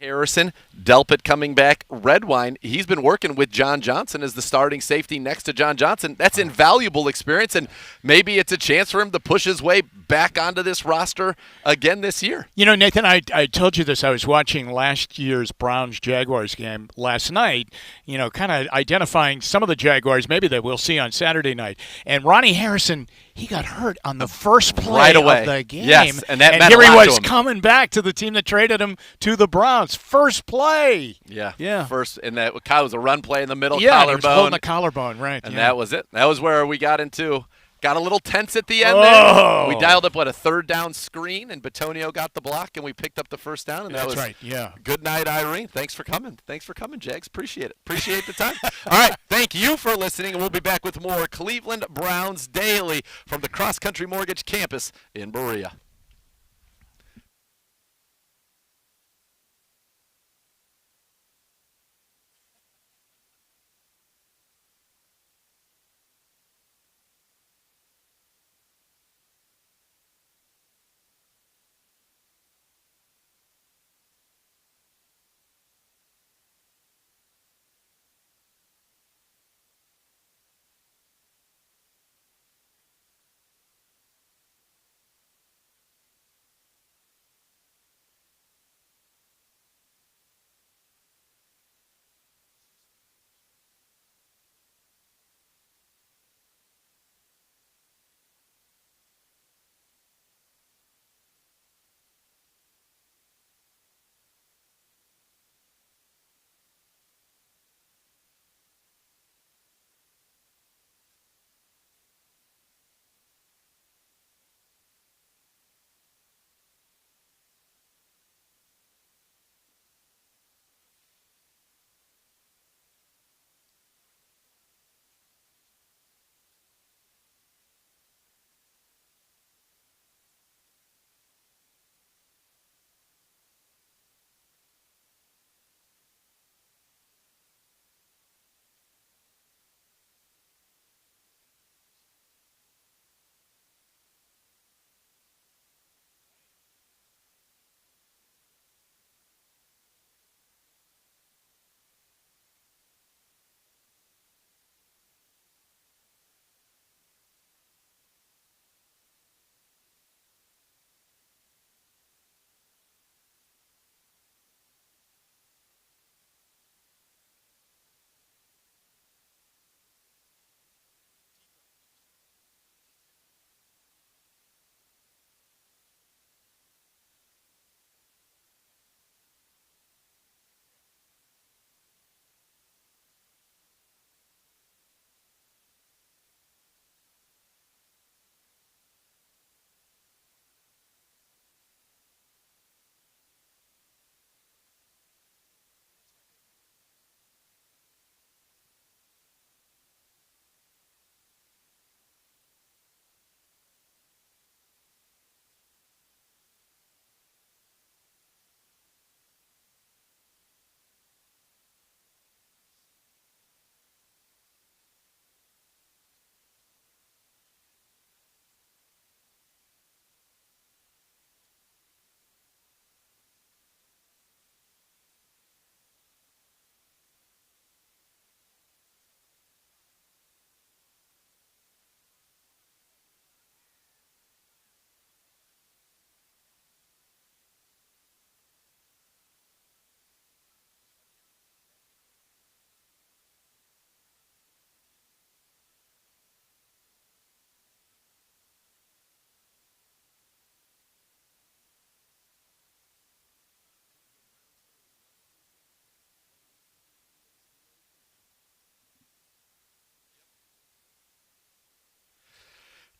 Harrison, Delpit coming back, Redwine. He's been working with John Johnson as the starting safety next to John Johnson. That's invaluable experience, and maybe it's a chance for him to push his way back onto this roster again this year. You know, Nathan, I told you this. I was watching last year's Browns-Jaguars game last night, you know, kind of identifying some of the Jaguars maybe that we'll see on Saturday night. And Ronnie Harrison, he got hurt on the first play right away of the game. Yes, and that meant here a lot he was to him. coming back to the team that traded him to the Browns. First play. Yeah. First, and that was a run play in the middle, collarbone. collarbone. He was holding the collarbone, right. And that was it. That was where we got a little tense at the end there. We dialed up, a third down screen, and Batonio got the block, and we picked up the first down. And That's right, yeah. Good night, Irene. Thanks for coming. Jags. Appreciate it. Appreciate the time. All right, thank you for listening, and we'll be back with more Cleveland Browns Daily from the Cross Country Mortgage Campus in Berea.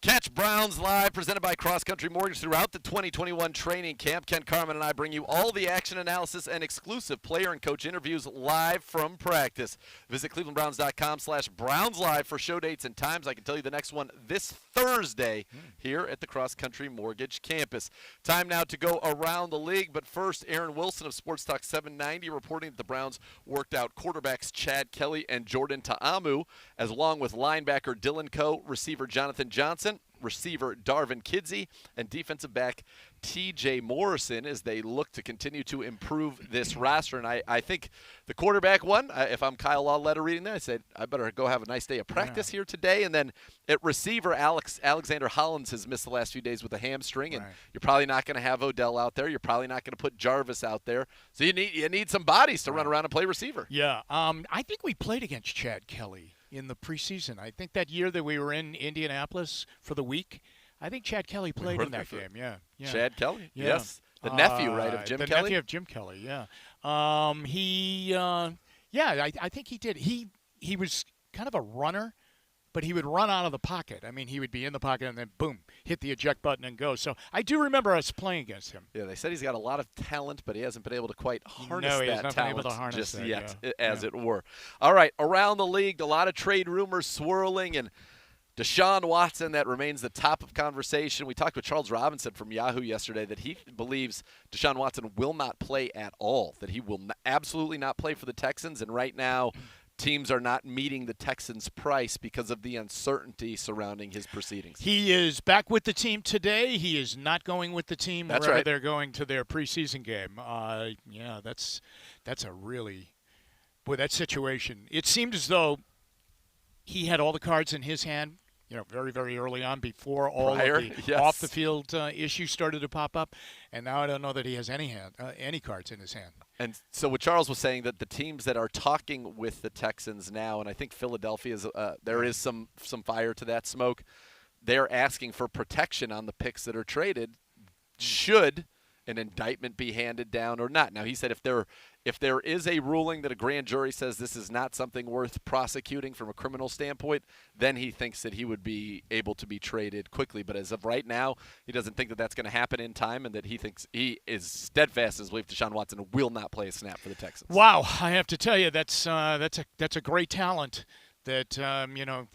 Catch Browns Live, presented by Cross Country Mortgage throughout the 2021 training camp. Ken Carman and I bring you all the action analysis and exclusive player and coach interviews live from practice. Visit clevelandbrowns.com/Browns Live for show dates and times. I can tell you the next one this Thursday here at the Cross Country Mortgage campus. Time now to go around the league, but first, Aaron Wilson of Sports Talk 790 reporting that the Browns worked out quarterbacks Chad Kelly and Jordan Ta'amu, as along with linebacker Dylan Coe, receiver Jonathan Johnson, replacement, receiver Darvin Kidsey, and defensive back T.J. Morrison as they look to continue to improve this roster. And I think the quarterback one, if I'm Kyle Lauletta reading that, I said, I better go have a nice day of practice here today. And then at receiver, Alexander Hollins has missed the last few days with a hamstring, and you're probably not going to have Odell out there. You're probably not going to put Jarvis out there. So you need some bodies to run around and play receiver. Yeah. I think we played against Chad Kelly in the preseason. I think that year that we were in Indianapolis for the week, I think Chad Kelly played in that game. Yeah. Chad Kelly? Yeah. Yes. The nephew, right, of Jim Kelly? The nephew of Jim Kelly, yeah. I think he did. He was kind of a runner, but he would run out of the pocket. I mean, he would be in the pocket and then, boom, hit the eject button and go. So I do remember us playing against him. Yeah, they said he's got a lot of talent, but he hasn't been able to quite harness he has that not talent been able to harness just that, yet, yeah. as it were. All right, around the league, a lot of trade rumors swirling, and Deshaun Watson, that remains the top of conversation. We talked with Charles Robinson from Yahoo yesterday that he believes Deshaun Watson will not play at all, that he will absolutely not play for the Texans, and right now teams are not meeting the Texans' price because of the uncertainty surrounding his proceedings. He is back with the team today. He is not going with the team wherever they're going to their preseason game. That's a really – boy, that situation. It seemed as though he had all the cards in his hand, very, very early on before all of the off-the-field issues started to pop up. And now I don't know that he has any cards in his hand. And so what Charles was saying, that the teams that are talking with the Texans now, and I think Philadelphia there is some fire to that smoke, they're asking for protection on the picks that are traded should an indictment be handed down or not. Now, he said if there is a ruling that a grand jury says this is not something worth prosecuting from a criminal standpoint, then he thinks that he would be able to be traded quickly. But as of right now, he doesn't think that that's going to happen in time, and that he thinks he is steadfast in his belief Deshaun Watson will not play a snap for the Texans. Wow, I have to tell you, that's a great talent. That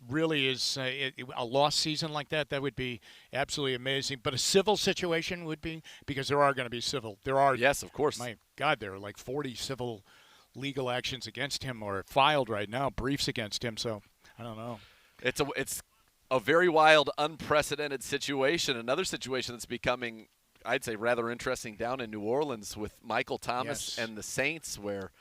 really is a lost season like that. That would be absolutely amazing. But a civil situation would be, because there are going to be civil. There are, yes, of course. My God, there are like 40 civil legal actions against him or filed right now, briefs against him. So I don't know. It's a very wild, unprecedented situation. Another situation that's becoming, I'd say, rather interesting down in New Orleans with Michael Thomas and the Saints, where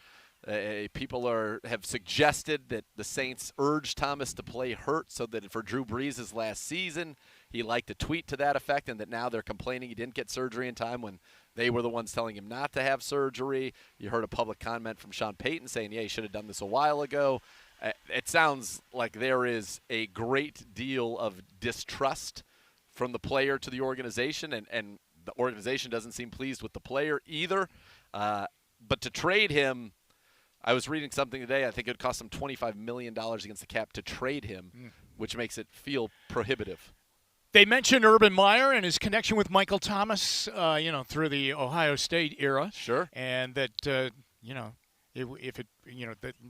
people have suggested that the Saints urged Thomas to play hurt so that for Drew Brees' last season, he liked to tweet to that effect, and that now they're complaining he didn't get surgery in time when they were the ones telling him not to have surgery. You heard a public comment from Sean Payton saying, yeah, he should have done this a while ago. It sounds like there is a great deal of distrust from the player to the organization, and the organization doesn't seem pleased with the player either. But to trade him, I was reading something today. I think it would cost them $25 million against the cap to trade him, which makes it feel prohibitive. They mentioned Urban Meyer and his connection with Michael Thomas, through the Ohio State era. Sure. And that,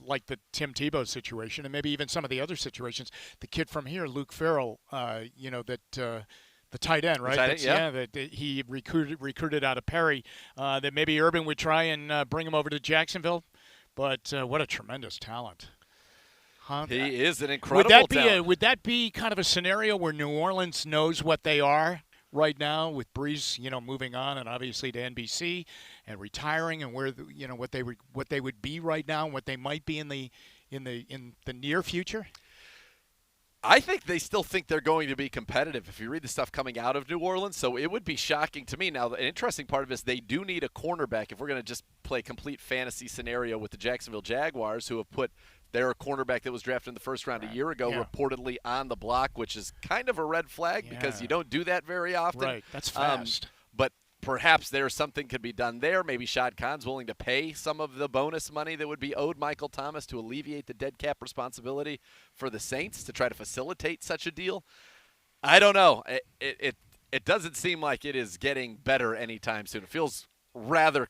like the Tim Tebow situation, and maybe even some of the other situations, the kid from here, Luke Farrell, the tight end, right? That he recruited out of Perry. That maybe Urban would try and bring him over to Jacksonville. But what a tremendous talent. Huh? He is an incredible talent. Would that be kind of a scenario where New Orleans knows what they are right now with Brees, moving on and obviously to NBC and retiring, and where what they would be right now and what they might be in the near future? I think they still think they're going to be competitive if you read the stuff coming out of New Orleans. So it would be shocking to me. Now, the interesting part of it is they do need a cornerback. If we're going to just play complete fantasy scenario with the Jacksonville Jaguars, who have put their cornerback that was drafted in the first round a year ago reportedly on the block, which is kind of a red flag because you don't do that very often. Right, that's fast. But perhaps there's something could be done there. Maybe Shad Khan's willing to pay some of the bonus money that would be owed Michael Thomas to alleviate the dead cap responsibility for the Saints to try to facilitate such a deal. I don't know. It doesn't seem like it is getting better anytime soon. It feels rather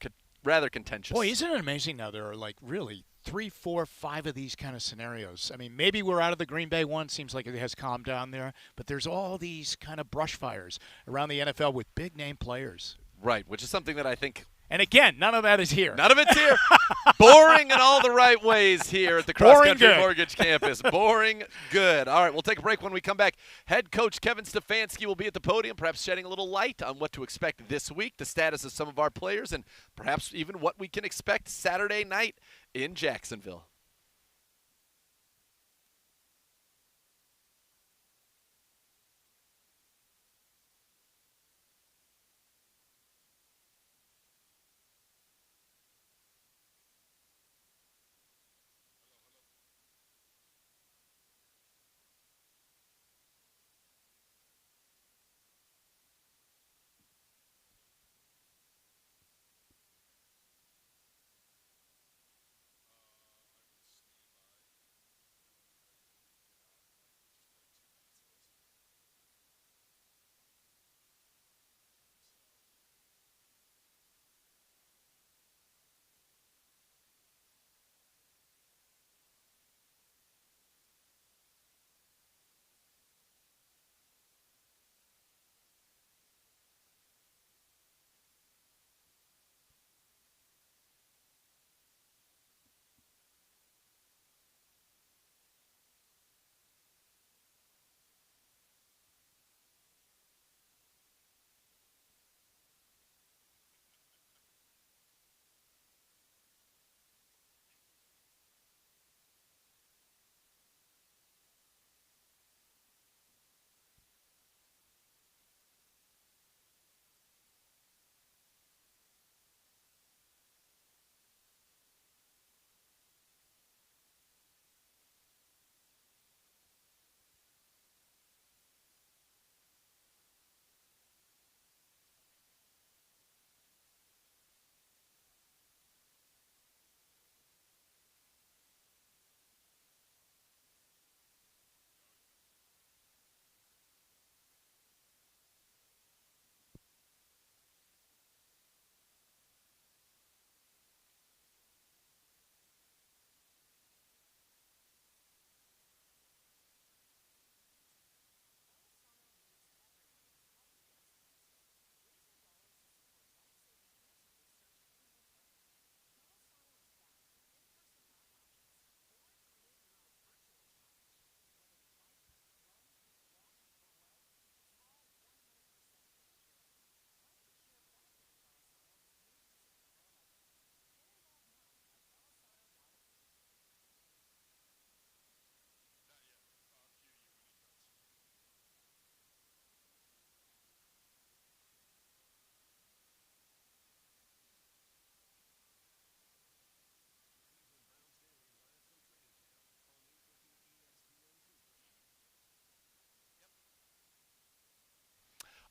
contentious. Boy, isn't it amazing now there are like really 3, 4, 5 of these kind of scenarios. I mean, maybe we're out of the Green Bay one. Seems like it has calmed down there. But there's all these kind of brush fires around the NFL with big-name players. Right, which is something that I think And again, none of that is here. None of it's here. Boring in all the right ways here at the Cross Country Mortgage Campus. Boring good. All right, we'll take a break. When we come back, head coach Kevin Stefanski will be at the podium, perhaps shedding a little light on what to expect this week, the status of some of our players, and perhaps even what we can expect Saturday night in Jacksonville.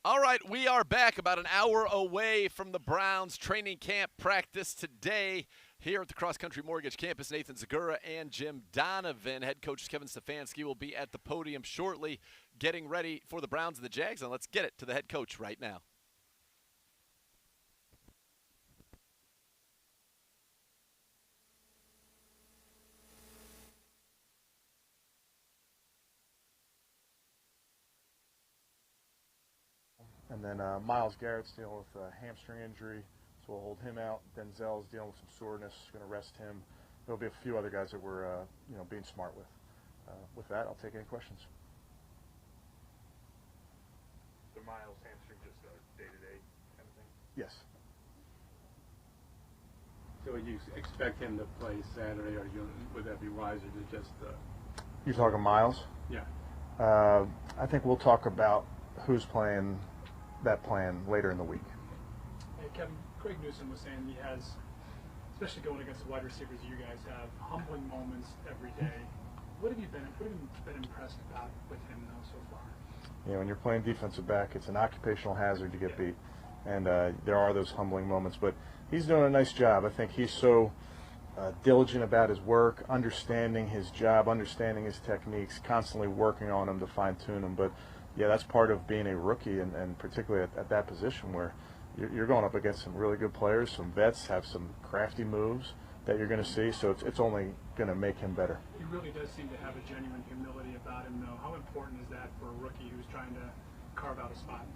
All right, we are back about an hour away from the Browns training camp practice today here at the Cross Country Mortgage Campus. Nathan Zegura and Jim Donovan. Head coach Kevin Stefanski will be at the podium shortly getting ready for the Browns and the Jags. And let's get it to the head coach right now. And then Myles Garrett's dealing with a hamstring injury, so we'll hold him out. Denzel's dealing with some soreness, going to rest him. There'll be a few other guys that we're being smart with. With that, I'll take any questions. The Myles hamstring just a day-to-day kind of thing? Yes. So would you expect him to play Saturday, or would that be wiser to just? You're talking Myles? Yeah. I think we'll talk about who's playing that plan later in the week. Hey, Kevin, Craig Newsom was saying he has, especially going against the wide receivers you guys have, humbling moments every day. What have you been impressed about with him though so far? When you're playing defensive back, it's an occupational hazard to get beat, and there are those humbling moments. But he's doing a nice job. I think he's so diligent about his work, understanding his job, understanding his techniques, constantly working on them to fine-tune them. But yeah, that's part of being a rookie, and particularly at that position where you're going up against some really good players. Some vets have some crafty moves that you're going to see, so it's only going to make him better. He really does seem to have a genuine humility about him, though. How important is that for a rookie who's trying to carve out a spot?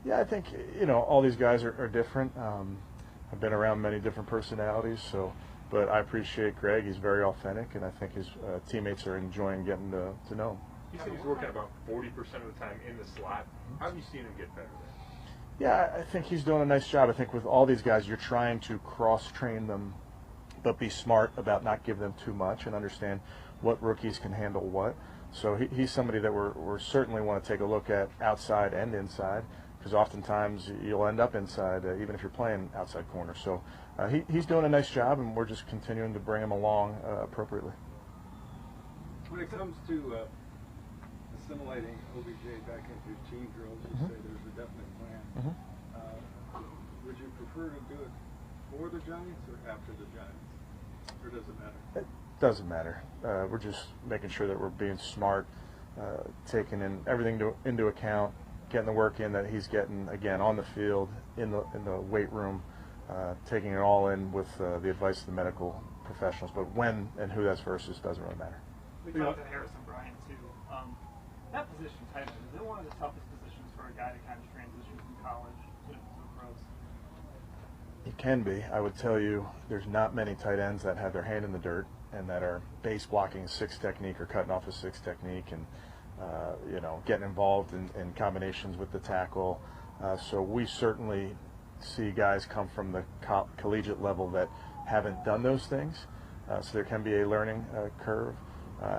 Yeah, I think all these guys are different. I've been around many different personalities, but I appreciate Greg. He's very authentic, and I think his teammates are enjoying getting to know him. He said he's working about 40% of the time in the slot. How have you seen him get better there? Yeah, I think he's doing a nice job. I think with all these guys, you're trying to cross-train them, but be smart about not giving them too much and understand what rookies can handle what. So he's somebody that we're certainly want to take a look at outside and inside, because oftentimes you'll end up inside even if you're playing outside corner. So he's doing a nice job, and we're just continuing to bring him along appropriately. When it comes to assimilating OBJ back into team drills, you say there's a definite plan. Would you prefer to do it for the Giants or after the Giants, or does it matter? It doesn't matter. We're just making sure that we're being smart, taking in everything into account, getting the work in that he's getting, again, on the field, in the weight room, taking it all in with the advice of the medical professionals. But when and who that's versus doesn't really matter. We talked to Harrison Bryant too. That position, tight end, is it one of the toughest positions for a guy to kind of transition from college to the pros? It can be. I would tell you there's not many tight ends that have their hand in the dirt and that are base blocking a 6 technique or cutting off a 6 technique and getting involved in combinations with the tackle. So we certainly see guys come from the collegiate level that haven't done those things. So there can be a learning curve.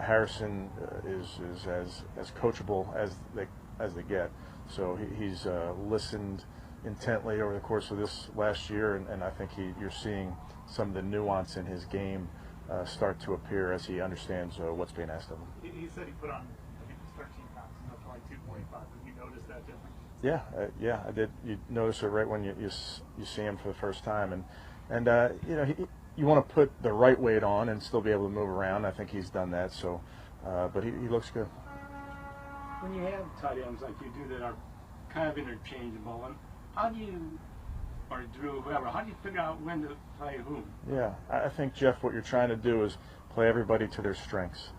Harrison is as coachable as they get. So he's listened intently over the course of this last year, and I think you're seeing some of the nuance in his game start to appear as he understands what's being asked of him. He said he put on, I think it was 13 pounds, and that's only 245. Did you notice that difference? Yeah, I did. You notice it right when you see him for the first time, and you want to put the right weight on and still be able to move around. I think he's done that. So, but he looks good. When you have tight ends like you do that are kind of interchangeable, and how do you, or Drew, whoever, how do you figure out when to play whom? Yeah, I think, Jeff, what you're trying to do is play everybody to their strengths.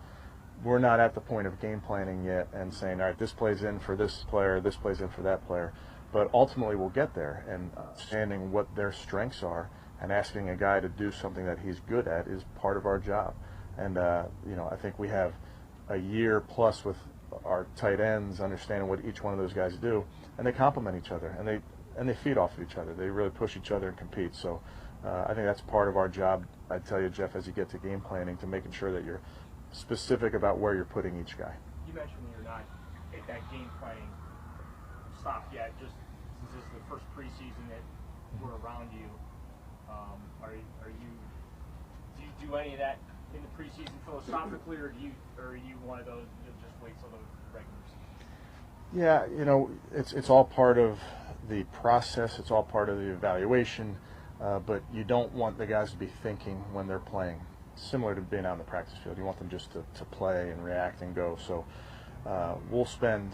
We're not at the point of game planning yet and saying, all right, this plays in for this player, this plays in for that player. But ultimately we'll get there, and understanding what their strengths are and asking a guy to do something that he's good at is part of our job. And, I think we have a year plus with our tight ends understanding what each one of those guys do, and they complement each other, and they feed off of each other. They really push each other and compete. So I think that's part of our job, I'd tell you, Jeff, as you get to game planning, to making sure that you're specific about where you're putting each guy. You mentioned you're not at that game planning stop yet, just since this is the first preseason that we're around you. Do you do any of that in the preseason philosophically, or are you one of those that just wait till the regular season? Yeah, it's all part of the process. It's all part of the evaluation, but you don't want the guys to be thinking when they're playing. Similar to being out in the practice field, you want them just to play and react and go. So we'll spend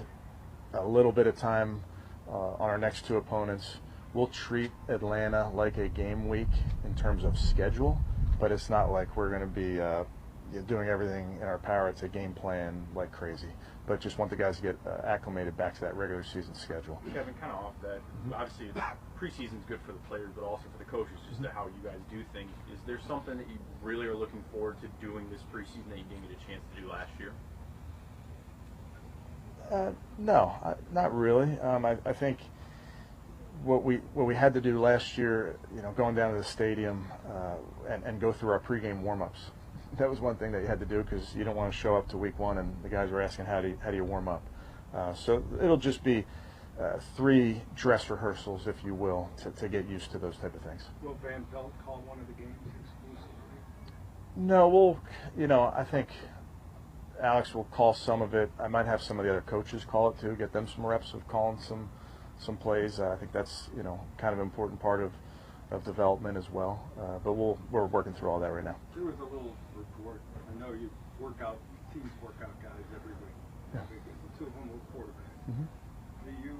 a little bit of time on our next 2 opponents. We'll treat Atlanta like a game week in terms of schedule, but it's not like we're going to be doing everything in our power to game plan like crazy. But just want the guys to get acclimated back to that regular season schedule. Kevin, kind of off that, obviously preseason's good for the players, but also for the coaches, just to how you guys do things. Is there something that you really are looking forward to doing this preseason that you didn't get a chance to do last year? No, not really. I think what we had to do last year, going down to the stadium and go through our pregame warm-ups. That was one thing that you had to do, because you don't want to show up to week 1 and the guys were asking how do you warm up. So it'll just be 3 dress rehearsals, if you will, to get used to those type of things. Will Van Pelt call one of the games exclusively? No, I think Alex will call some of it. I might have some of the other coaches call it too, get them some reps of calling some plays. I think that's kind of an important part of development as well. But we're working through all that right now. There was a little report. I know you teams work out guys every week. Yeah. The 2 of them were quarterbacks. Mm-hmm. Do you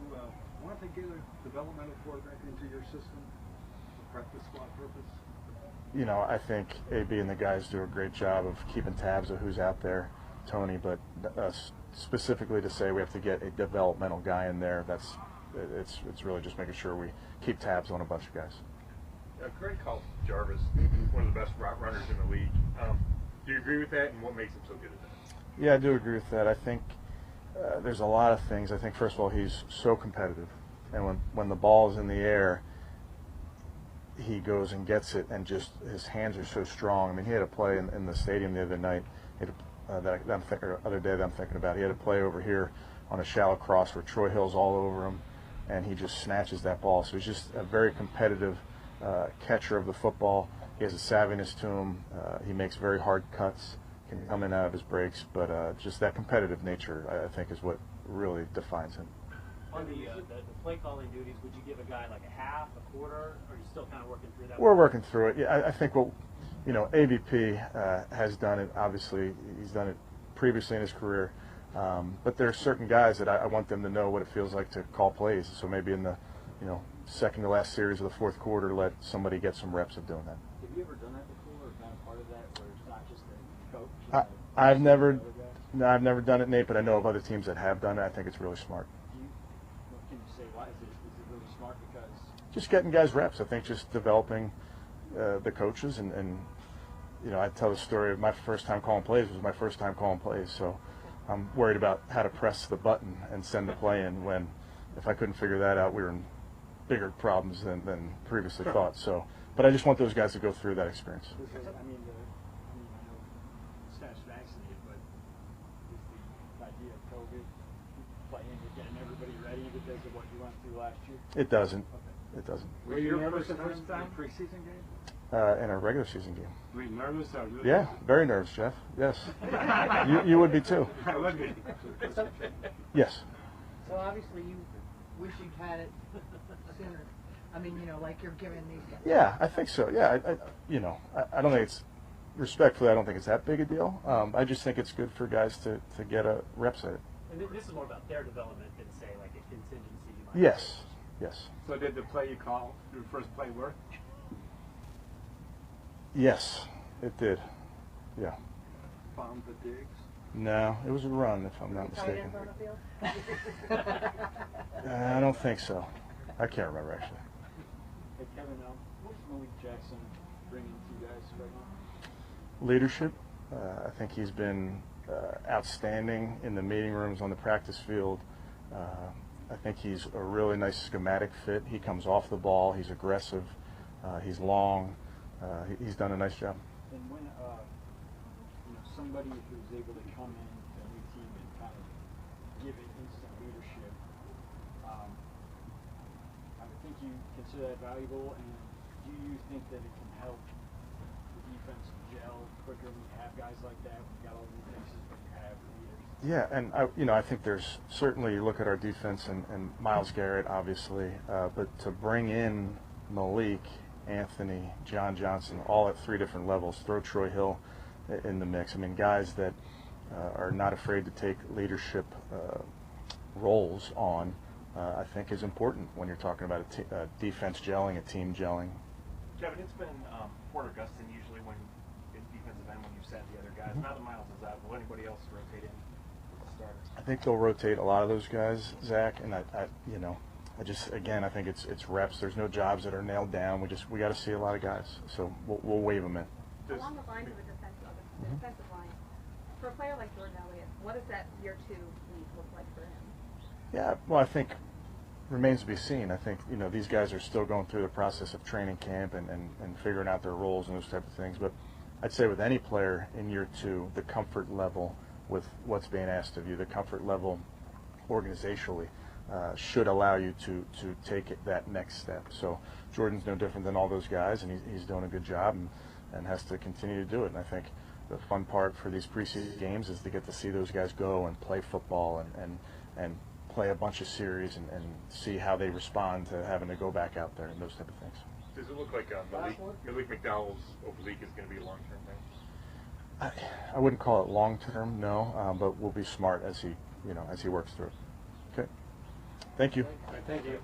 want to get a developmental quarterback into your system for practice squad purpose? I think AB and the guys do a great job of keeping tabs of who's out there, Tony, but specifically to say we have to get a developmental guy in there, it's really just making sure we keep tabs on a bunch of guys. Greg calls Jarvis one of the best route runners in the league. Do you agree with that, and what makes him so good at that? Yeah, I do agree with that. I think there's a lot of things. I think, first of all, he's so competitive. And when the ball is in the air, he goes and gets it, and just his hands are so strong. I mean, he had a play in the stadium the other night that I'm thinking about. He had a play over here on a shallow cross where Troy Hill's all over him, and he just snatches that ball. So he's just a very competitive catcher of the football. He has a savviness to him. He makes very hard cuts, can come in and out of his breaks, but just that competitive nature, I think, is what really defines him. On the play calling duties, would you give a guy like a half, a quarter, or are you still kind of working through that? We're working through it. Yeah, I think AVP has done it. Obviously, he's done it previously in his career. But there are certain guys that I want them to know what it feels like to call plays. So maybe in the second to last series of the fourth quarter, let somebody get some reps of doing that. Have you ever done that before, or been a part of that, where it's not just the coach? I've never done it, Nate, but I know of other teams that have done it. I think it's really smart. What can you say? Why is it really smart? Because just getting guys reps. I think just developing the coaches and I tell the story of my first time calling plays was my first time calling plays. So I'm worried about how to press the button and send the play in when if I couldn't figure that out, we were in bigger problems than previously thought. So, but I just want those guys to go through that experience. I know staff's vaccinated, but is the idea of COVID playing and getting everybody ready because of what you went through last year? It doesn't. Okay. It doesn't. Were you nervous the first time? Preseason game? In a regular season game. Were you nervous? Or really? Yeah, very nervous, Jeff. Yes. you would be too. I would be. Yes. So obviously you wish you'd had it sooner. I mean, like you're giving these guys. Yeah, I think so. Yeah, I don't think it's respectfully. I don't think it's that big a deal. I just think it's good for guys to get a reps at it. And this is more about their development than say like a contingency. Yes. Yes. So did the play you called, your first play, work? Yes, it did. Yeah. Found the digs? No, it was a run, if I'm not mistaken. I don't think so. I can't remember, actually. Hey, Kevin, what's Malik Jackson bringing to you guys right now? Leadership. I think he's been outstanding in the meeting rooms, on the practice field. I think he's a really nice schematic fit. He comes off the ball. He's aggressive. He's long. He's done a nice job. And when somebody who's able to come in to a new team and kind of give it instant leadership, I would think you consider that valuable. And do you think that it can help the defense gel quicker when you have guys like that? When you got all the new faces, but you have leaders. Yeah, and I think there's certainly, you look at our defense and Myles Garrett, obviously, but to bring in Malik, Anthony, John Johnson, all at 3 different levels, throw Troy Hill in the mix. I mean, guys that are not afraid to take leadership roles on, I think is important when you're talking about a defense gelling, a team gelling. Kevin, it's been Porter Gustin usually when in defensive end when you've sat the other guys. Now that Myles is out, will anybody else rotate in with the starters? I think they'll rotate a lot of those guys, Zach, and I think it's reps. There's no jobs that are nailed down. We got to see a lot of guys, so we'll wave them in. Along the lines of the defensive line, for a player like Jordan Elliott, what does that year 2 week look like for him? Yeah, well, I think remains to be seen. I think these guys are still going through the process of training camp and figuring out their roles and those type of things. But I'd say with any player in year 2, the comfort level with what's being asked of you, the comfort level organizationally, should allow you to take that next step. So Jordan's no different than all those guys, and he's doing a good job and has to continue to do it. And I think the fun part for these preseason games is to get to see those guys go and play football and play a bunch of series and see how they respond to having to go back out there and those type of things. Does it look like Malik McDowell's oblique is going to be a long-term thing? I wouldn't call it long-term, no, but we'll be smart as he works through it. Okay. Thank you. Thank you.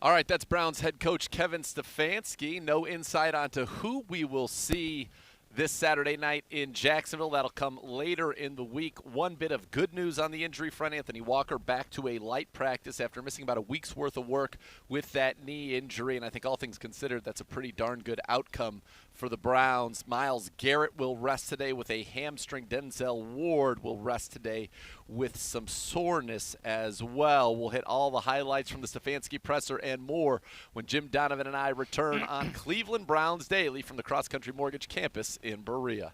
All right, that's Browns head coach Kevin Stefanski. No insight onto who we will see this Saturday night in Jacksonville. That'll come later in the week. One bit of good news on the injury front: Anthony Walker back to a light practice after missing about a week's worth of work with that knee injury, and I think all things considered, that's a pretty darn good outcome for the Browns. Myles Garrett will rest today with a hamstring. Denzel Ward will rest today with some soreness as well. We'll hit all the highlights from the Stefanski presser and more when Jim Donovan and I return on Cleveland Browns Daily from the Cross Country Mortgage campus in Berea.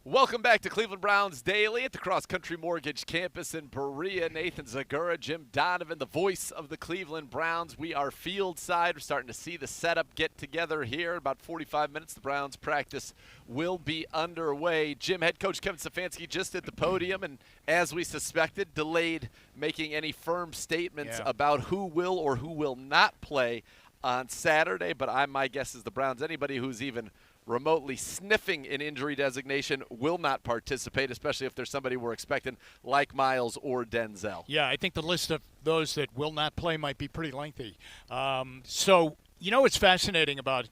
Welcome back to Cleveland Browns Daily at the Cross Country Mortgage Campus in Berea. Nathan Zegura, Jim Donovan, the voice of the Cleveland Browns. We are field side. We're starting to see the setup get together here. In about 45 minutes, the Browns practice will be underway. Jim, head coach Kevin Stefanski just at the podium, and as we suspected, delayed making any firm statements about who will or who will not play on Saturday. But my guess is the Browns, anybody who's even remotely sniffing an injury designation will not participate, especially if there's somebody we're expecting like Miles or Denzel. Yeah, I think the list of those that will not play might be pretty lengthy. So, what's fascinating about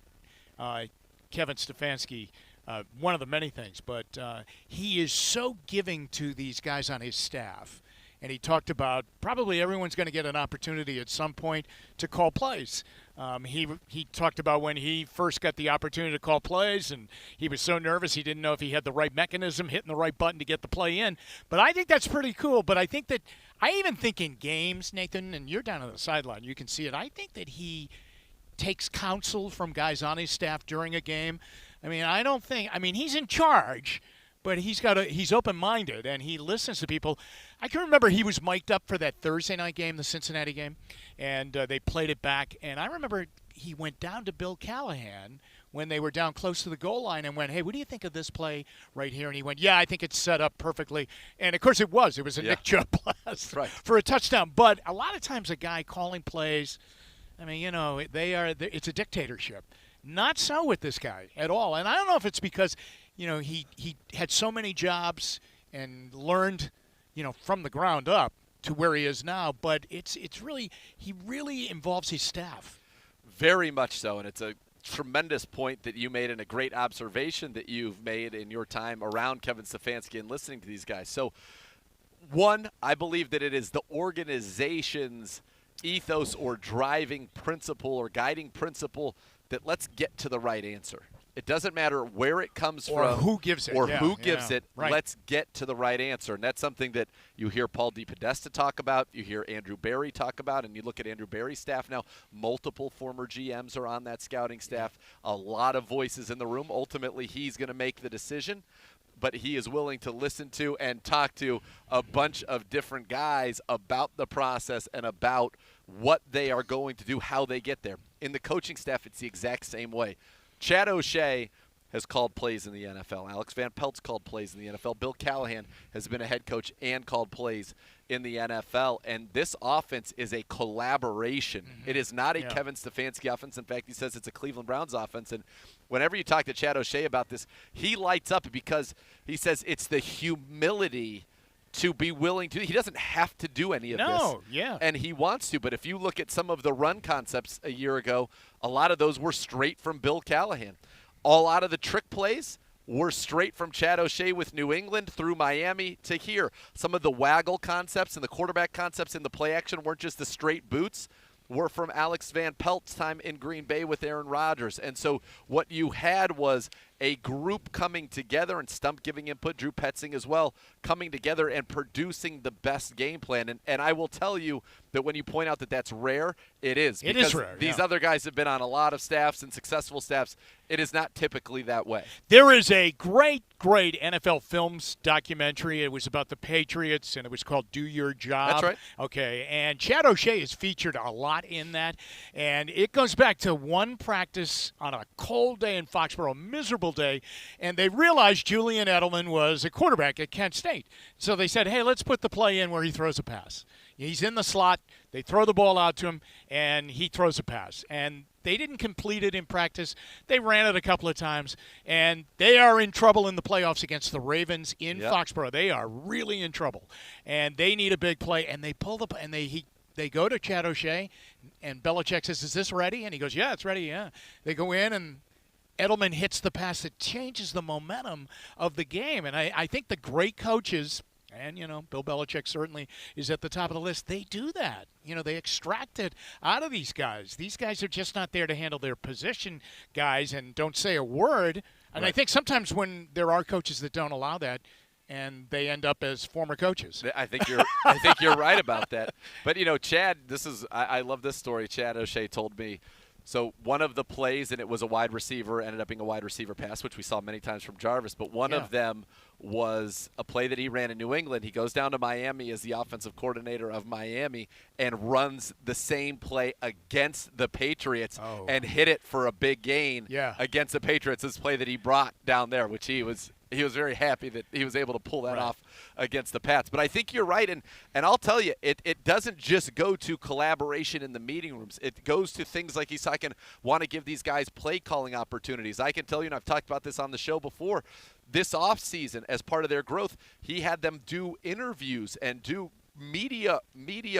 Kevin Stefanski, one of the many things, but he is so giving to these guys on his staff. And he talked about probably everyone's going to get an opportunity at some point to call plays. He talked about when he first got the opportunity to call plays, and he was so nervous he didn't know if he had the right mechanism, hitting the right button to get the play in. But I think that's pretty cool. But I even think in games, Nathan, and you're down on the sideline, you can see it, I think that he takes counsel from guys on his staff during a game. He's in charge, but he's open-minded, and he listens to people. I can remember he was mic'd up for that Thursday night game, the Cincinnati game, and they played it back. And I remember he went down to Bill Callahan when they were down close to the goal line and went, "Hey, what do you think of this play right here?" And he went, "Yeah, I think it's set up perfectly." And, of course, it was. It was a Nick Chubb pass for a touchdown. But a lot of times a guy calling plays, it's a dictatorship. Not so with this guy at all. And I don't know if it's because – he had so many jobs and learned, from the ground up to where he is now. But he really involves his staff. Very much so, and it's a tremendous point that you made and a great observation that you've made in your time around Kevin Stefanski and listening to these guys. So, one, I believe that it is the organization's ethos or driving principle or guiding principle that let's get to the right answer. It doesn't matter where it comes from. Or who gives it. Right. Let's get to the right answer. And that's something that you hear Paul DePodesta talk about, you hear Andrew Berry talk about, and you look at Andrew Berry's staff now. Multiple former GMs are on that scouting staff. A lot of voices in the room. Ultimately, he's going to make the decision, but he is willing to listen to and talk to a bunch of different guys about the process and about what they are going to do, how they get there. In the coaching staff, it's the exact same way. Chad O'Shea has called plays in the NFL. Alex Van Pelt's called plays in the NFL. Bill Callahan has been a head coach and called plays in the NFL. And this offense is a collaboration. Mm-hmm. It is not a Kevin Stefanski offense. In fact, he says it's a Cleveland Browns offense. And whenever you talk to Chad O'Shea about this, he lights up because he says it's the humility to be willing to. He doesn't have to do any of this. And he wants to. But if you look at some of the run concepts a year ago, a lot of those were straight from Bill Callahan. A lot of the trick plays were straight from Chad O'Shea with New England through Miami to here. Some of the waggle concepts and the quarterback concepts in the play action weren't just the straight boots, were from Alex Van Pelt's time in Green Bay with Aaron Rodgers. And so what you had was a group coming together, and Stump giving input, Drew Petzing as well, coming together and producing the best game plan. And I will tell you that when you point out that that's rare, it is. It is rare. These other guys have been on a lot of staffs and successful staffs. It is not typically that way. There is a great NFL Films documentary. It was about the Patriots, and it was called Do Your Job. That's right. Okay, and Chad O'Shea is featured a lot in that. And it goes back to one practice on a cold day in Foxborough, miserable day, and they realized Julian Edelman was a quarterback at Kent State. So they said, hey, let's put the play in where he throws a pass. He's in the slot. They throw the ball out to him, and he throws a pass. And they didn't complete it in practice. They ran it a couple of times, and they are in trouble in the playoffs against the Ravens in Foxborough. They are really in trouble, and they need a big play. And they pull and they go to Chad O'Shea, and Belichick says, "Is this ready?" And he goes, "Yeah, it's ready." Yeah. They go in, and Edelman hits the pass that changes the momentum of the game. And I think the great coaches, and, Bill Belichick certainly is at the top of the list, they do that. They extract it out of these guys. These guys are just not there to handle their position guys and don't say a word. And I think sometimes when there are coaches that don't allow that, and they end up as former coaches. I think you're right about that. But, Chad, I love this story. Chad O'Shea told me So one of the plays, and it was a wide receiver, ended up being a wide receiver pass, which we saw many times from Jarvis. But one of them was a play that he ran in New England. He goes down to Miami as the offensive coordinator of Miami and runs the same play against the Patriots and hit it for a big gain against the Patriots. This play that he brought down there, which he was very happy that he was able to pull that off against the Pats. But I think you're right, and I'll tell you, it doesn't just go to collaboration in the meeting rooms. It goes to things like he's talking, want to give these guys play calling opportunities. I can tell you, and I've talked about this on the show before, this offseason, as part of their growth, he had them do interviews and do media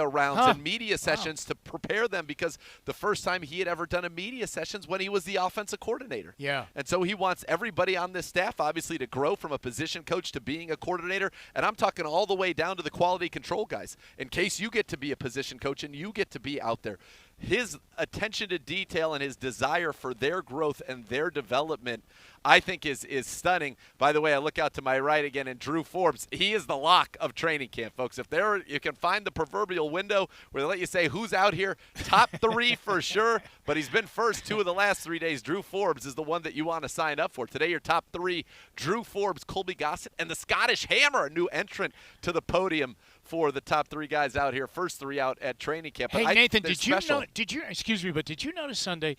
rounds and media sessions to prepare them, because the first time he had ever done a media sessions when he was the offensive coordinator. Yeah. And so he wants everybody on this staff, obviously, to grow from a position coach to being a coordinator. And I'm talking all the way down to the quality control guys. In case you get to be a position coach and you get to be out there, his attention to detail and his desire for their growth and their development, I think is stunning. By the way, I look out to my right again, and Drew Forbes, he is the lock of training camp, folks. If you can find the proverbial window where they let you say who's out here, top 3 for sure, but he's been first 2 of the last 3 days. Drew Forbes is the one that you want to sign up for. Today, your top 3, Drew Forbes, Colby Gossett, and the Scottish Hammer, a new entrant to the podium for the top 3 guys out here, first 3 out at training camp. Hey, Nathan, did you notice Sunday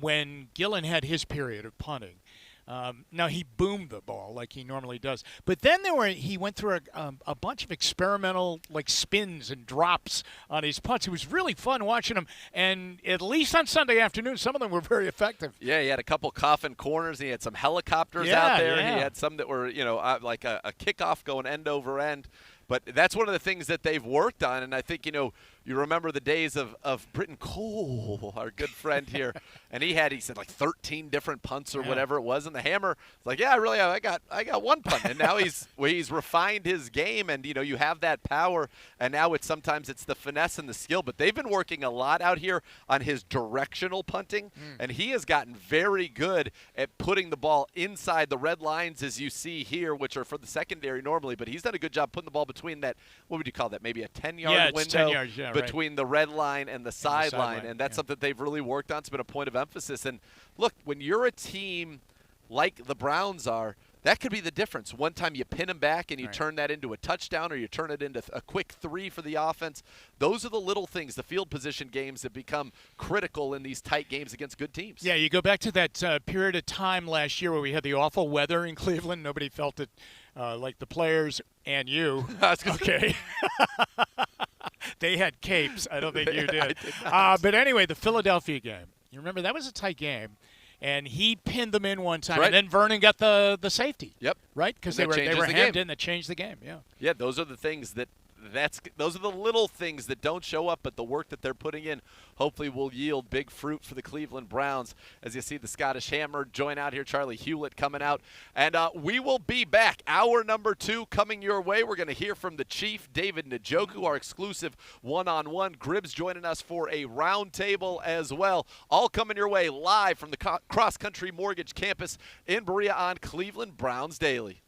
when Gillen had his period of punting? Now, he boomed the ball like he normally does. But then he went through a bunch of experimental spins and drops on his punts. It was really fun watching him. And at least on Sunday afternoon, some of them were very effective. Yeah, he had a couple coffin corners. He had some helicopters out there. Yeah. He had some that were, like a kickoff going end over end. But that's one of the things that they've worked on. And I think, you remember the days of Britton Cole, our good friend here, and he said like 13 different punts or whatever it was, and the Hammer was like, yeah, really, I got one punt, and now he's refined his game, and you have that power, and now sometimes it's the finesse and the skill, but they've been working a lot out here on his directional punting, and he has gotten very good at putting the ball inside the red lines, as you see here, which are for the secondary normally, but he's done a good job putting the ball between that, what would you call that, maybe a 10-yard window 10 yards, between the red line and the sideline, and that's something they've really worked on. It's been a point of emphasis. And look, when you're a team like the Browns are, that could be the difference. One time you pin them back and you turn that into a touchdown, or you turn it into a quick 3 for the offense. Those are the little things, the field position games, that become critical in these tight games against good teams. Yeah, you go back to that period of time last year where we had the awful weather in Cleveland. Nobody felt it like the players and you. Okay. They had capes. I don't think you did. But anyway, the Philadelphia game. You remember that was a tight game, and he pinned them in one time, and then Vernon got the safety. Yep. Right, because they were hemmed in. That changed the game. Yeah. Yeah, those are the things those are the little things that don't show up, but the work that they're putting in hopefully will yield big fruit for the Cleveland Browns. As you see the Scottish Hammer join out here, Charlie Hewlett coming out. And we will be back. Hour number 2 coming your way. We're going to hear from the Chief, David Njoku, our exclusive one-on-one. Gribbs joining us for a roundtable as well. All coming your way live from the Cross Country Mortgage Campus in Berea on Cleveland Browns Daily.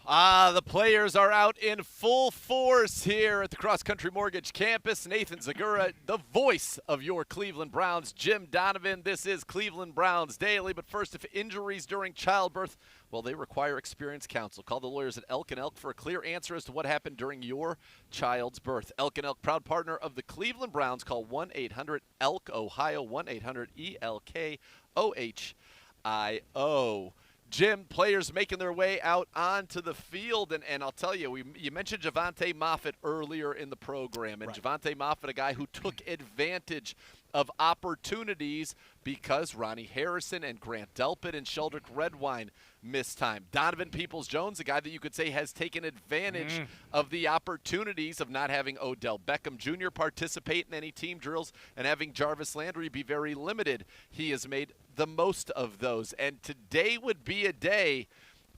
The players are out in full force here at the Cross Country Mortgage campus. Nathan Zegura, the voice of your Cleveland Browns. Jim Donovan, this is Cleveland Browns Daily. But first, if injuries during childbirth, well, they require experienced counsel. Call the lawyers at Elk & Elk for a clear answer as to what happened during your child's birth. Elk & Elk, proud partner of the Cleveland Browns. Call 1-800-ELK, Ohio, 1-800-ELK-OHIO. Jim, players making their way out onto the field, and I'll tell you, you mentioned Javonte Moffitt earlier in the program, and right. Javonte Moffitt, a guy who took advantage of opportunities because Ronnie Harrison and Grant Delpit and Sheldrick Redwine missed time. Donovan Peoples-Jones, a guy that you could say has taken advantage of the opportunities of not having Odell Beckham Jr. participate in any team drills and having Jarvis Landry be very limited. He has made the most of those, and today would be a day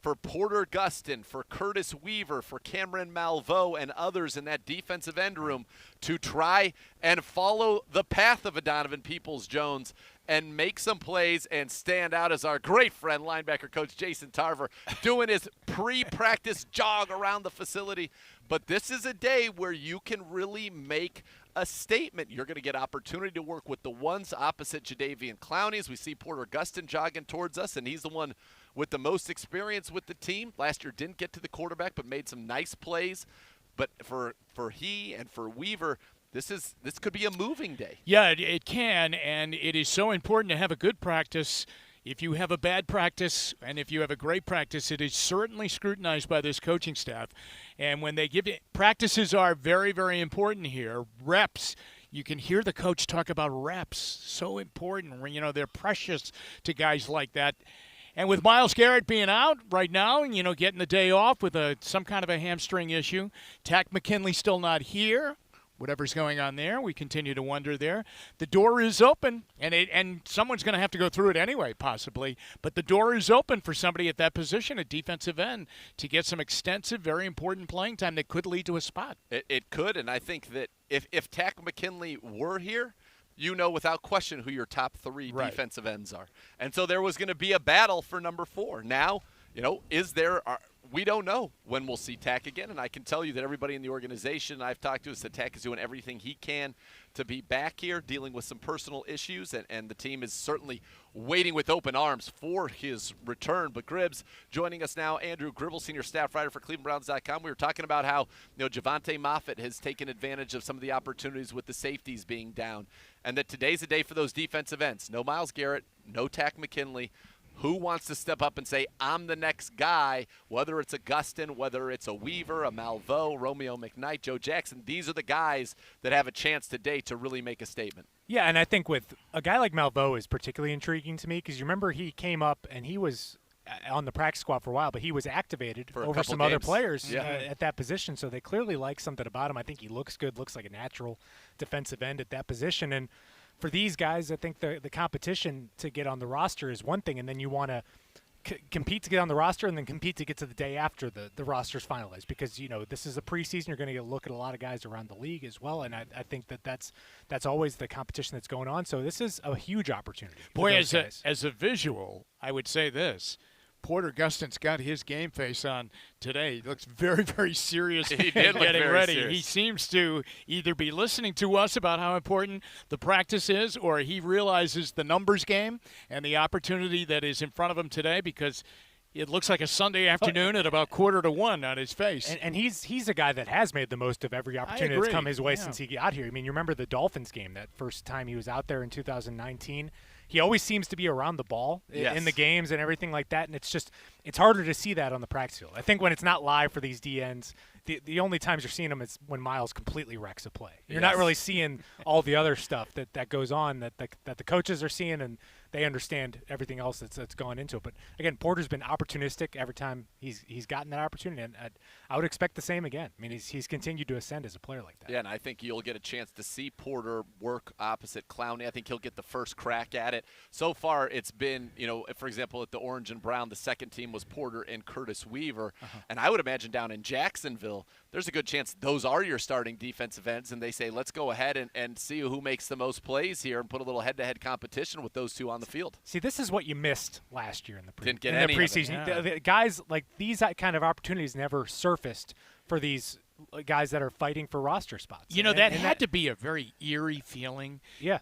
for Porter Gustin, for Curtis Weaver, for Cameron Malveaux, and others in that defensive end room to try and follow the path of a Donovan Peoples-Jones and make some plays and stand out as our great friend, linebacker coach Jason Tarver, doing his pre-practice jog around the facility. But this is a day where you can really make a statement. You're going to get opportunity to work with the ones opposite Jadeveon Clowney as we see Porter Gustin jogging towards us, and he's the one with the most experience with the team. Last year didn't get to the quarterback but made some nice plays. But for he and for Weaver, this could be a moving day. Yeah, it can, and it is so important to have a good practice. If you have a bad practice and if you have a great practice, it is certainly scrutinized by this coaching staff. And when they give it, practices are very, very important here. Reps. You can hear the coach talk about reps. So important. You know, they're precious to guys like that. And with Myles Garrett being out right now, you know, getting the day off with some kind of a hamstring issue, Takk McKinley still not here. Whatever's going on there, we continue to wonder there. The door is open, and someone's going to have to go through it anyway, possibly. But the door is open for somebody at that position, at defensive end, to get some extensive, very important playing time that could lead to a spot. It could, and I think that if Takk McKinley were here, you know without question who your top three defensive ends are. And so there was going to be a battle for number 4. Now, you know, we don't know when we'll see Takk again, and I can tell you that everybody in the organization I've talked to said Takk is doing everything he can to be back here, dealing with some personal issues, and the team is certainly waiting with open arms for his return. But Gribbs joining us now, Andrew Gribble, senior staff writer for ClevelandBrowns.com. We were talking about how Javonte Moffitt has taken advantage of some of the opportunities with the safeties being down, and that today's a day for those defensive ends. No Myles Garrett, no Takk McKinley. Who wants to step up and say, I'm the next guy, whether it's a Gustin, whether it's a Weaver, a Malveaux, Romeo McKnight, Joe Jackson. These are the guys that have a chance today to really make a statement. Yeah, and I think with a guy like Malveaux is particularly intriguing to me because you remember he came up and he was on the practice squad for a while, but he was activated over some other players at that position, so they clearly like something about him. I think he looks good, looks like a natural defensive end at that position, and for these guys, I think the competition to get on the roster is one thing, and then you want to compete to get on the roster and then compete to get to the day after the roster's finalized because, you know, this is a preseason. You're going to get a look at a lot of guys around the league as well, and I think that's always the competition that's going on. So this is a huge opportunity. Boy, as a visual, I would say this. Porter Gustin's got his game face on today. He looks very, very serious he did look getting very ready. Serious. He seems to either be listening to us about how important the practice is or he realizes the numbers game and the opportunity that is in front of him today because it looks like a Sunday afternoon at about 1:45 on his face. And he's a guy that has made the most of every opportunity that's come his way since he got here. I mean, you remember the Dolphins game, that first time he was out there in 2019. He always seems to be around the ball in the games and everything like that, and it's harder to see that on the practice field. I think when it's not live for these DNs, the only times you're seeing them is when Myles completely wrecks a play. You're not really seeing all the other stuff that goes on that the coaches are seeing, and they understand everything else that's gone into it. But again, Porter's been opportunistic every time he's gotten that opportunity, and I would expect the same again. I mean, he's continued to ascend as a player like that. Yeah, and I think you'll get a chance to see Porter work opposite Clowney. I think he'll get the first crack at it. it. So far, it's been, for example, at the Orange and Brown, the second team was Porter and Curtis Weaver. And I would imagine down in Jacksonville, there's a good chance those are your starting defensive ends, and they say, let's go ahead and see who makes the most plays here and put a little head-to-head competition with those two on the field. See, this is what you missed last year in the Didn't get any preseason. of it. The guys, like these kind of opportunities never surfaced for these guys that are fighting for roster spots. That had to be a very eerie feeling. Yeah.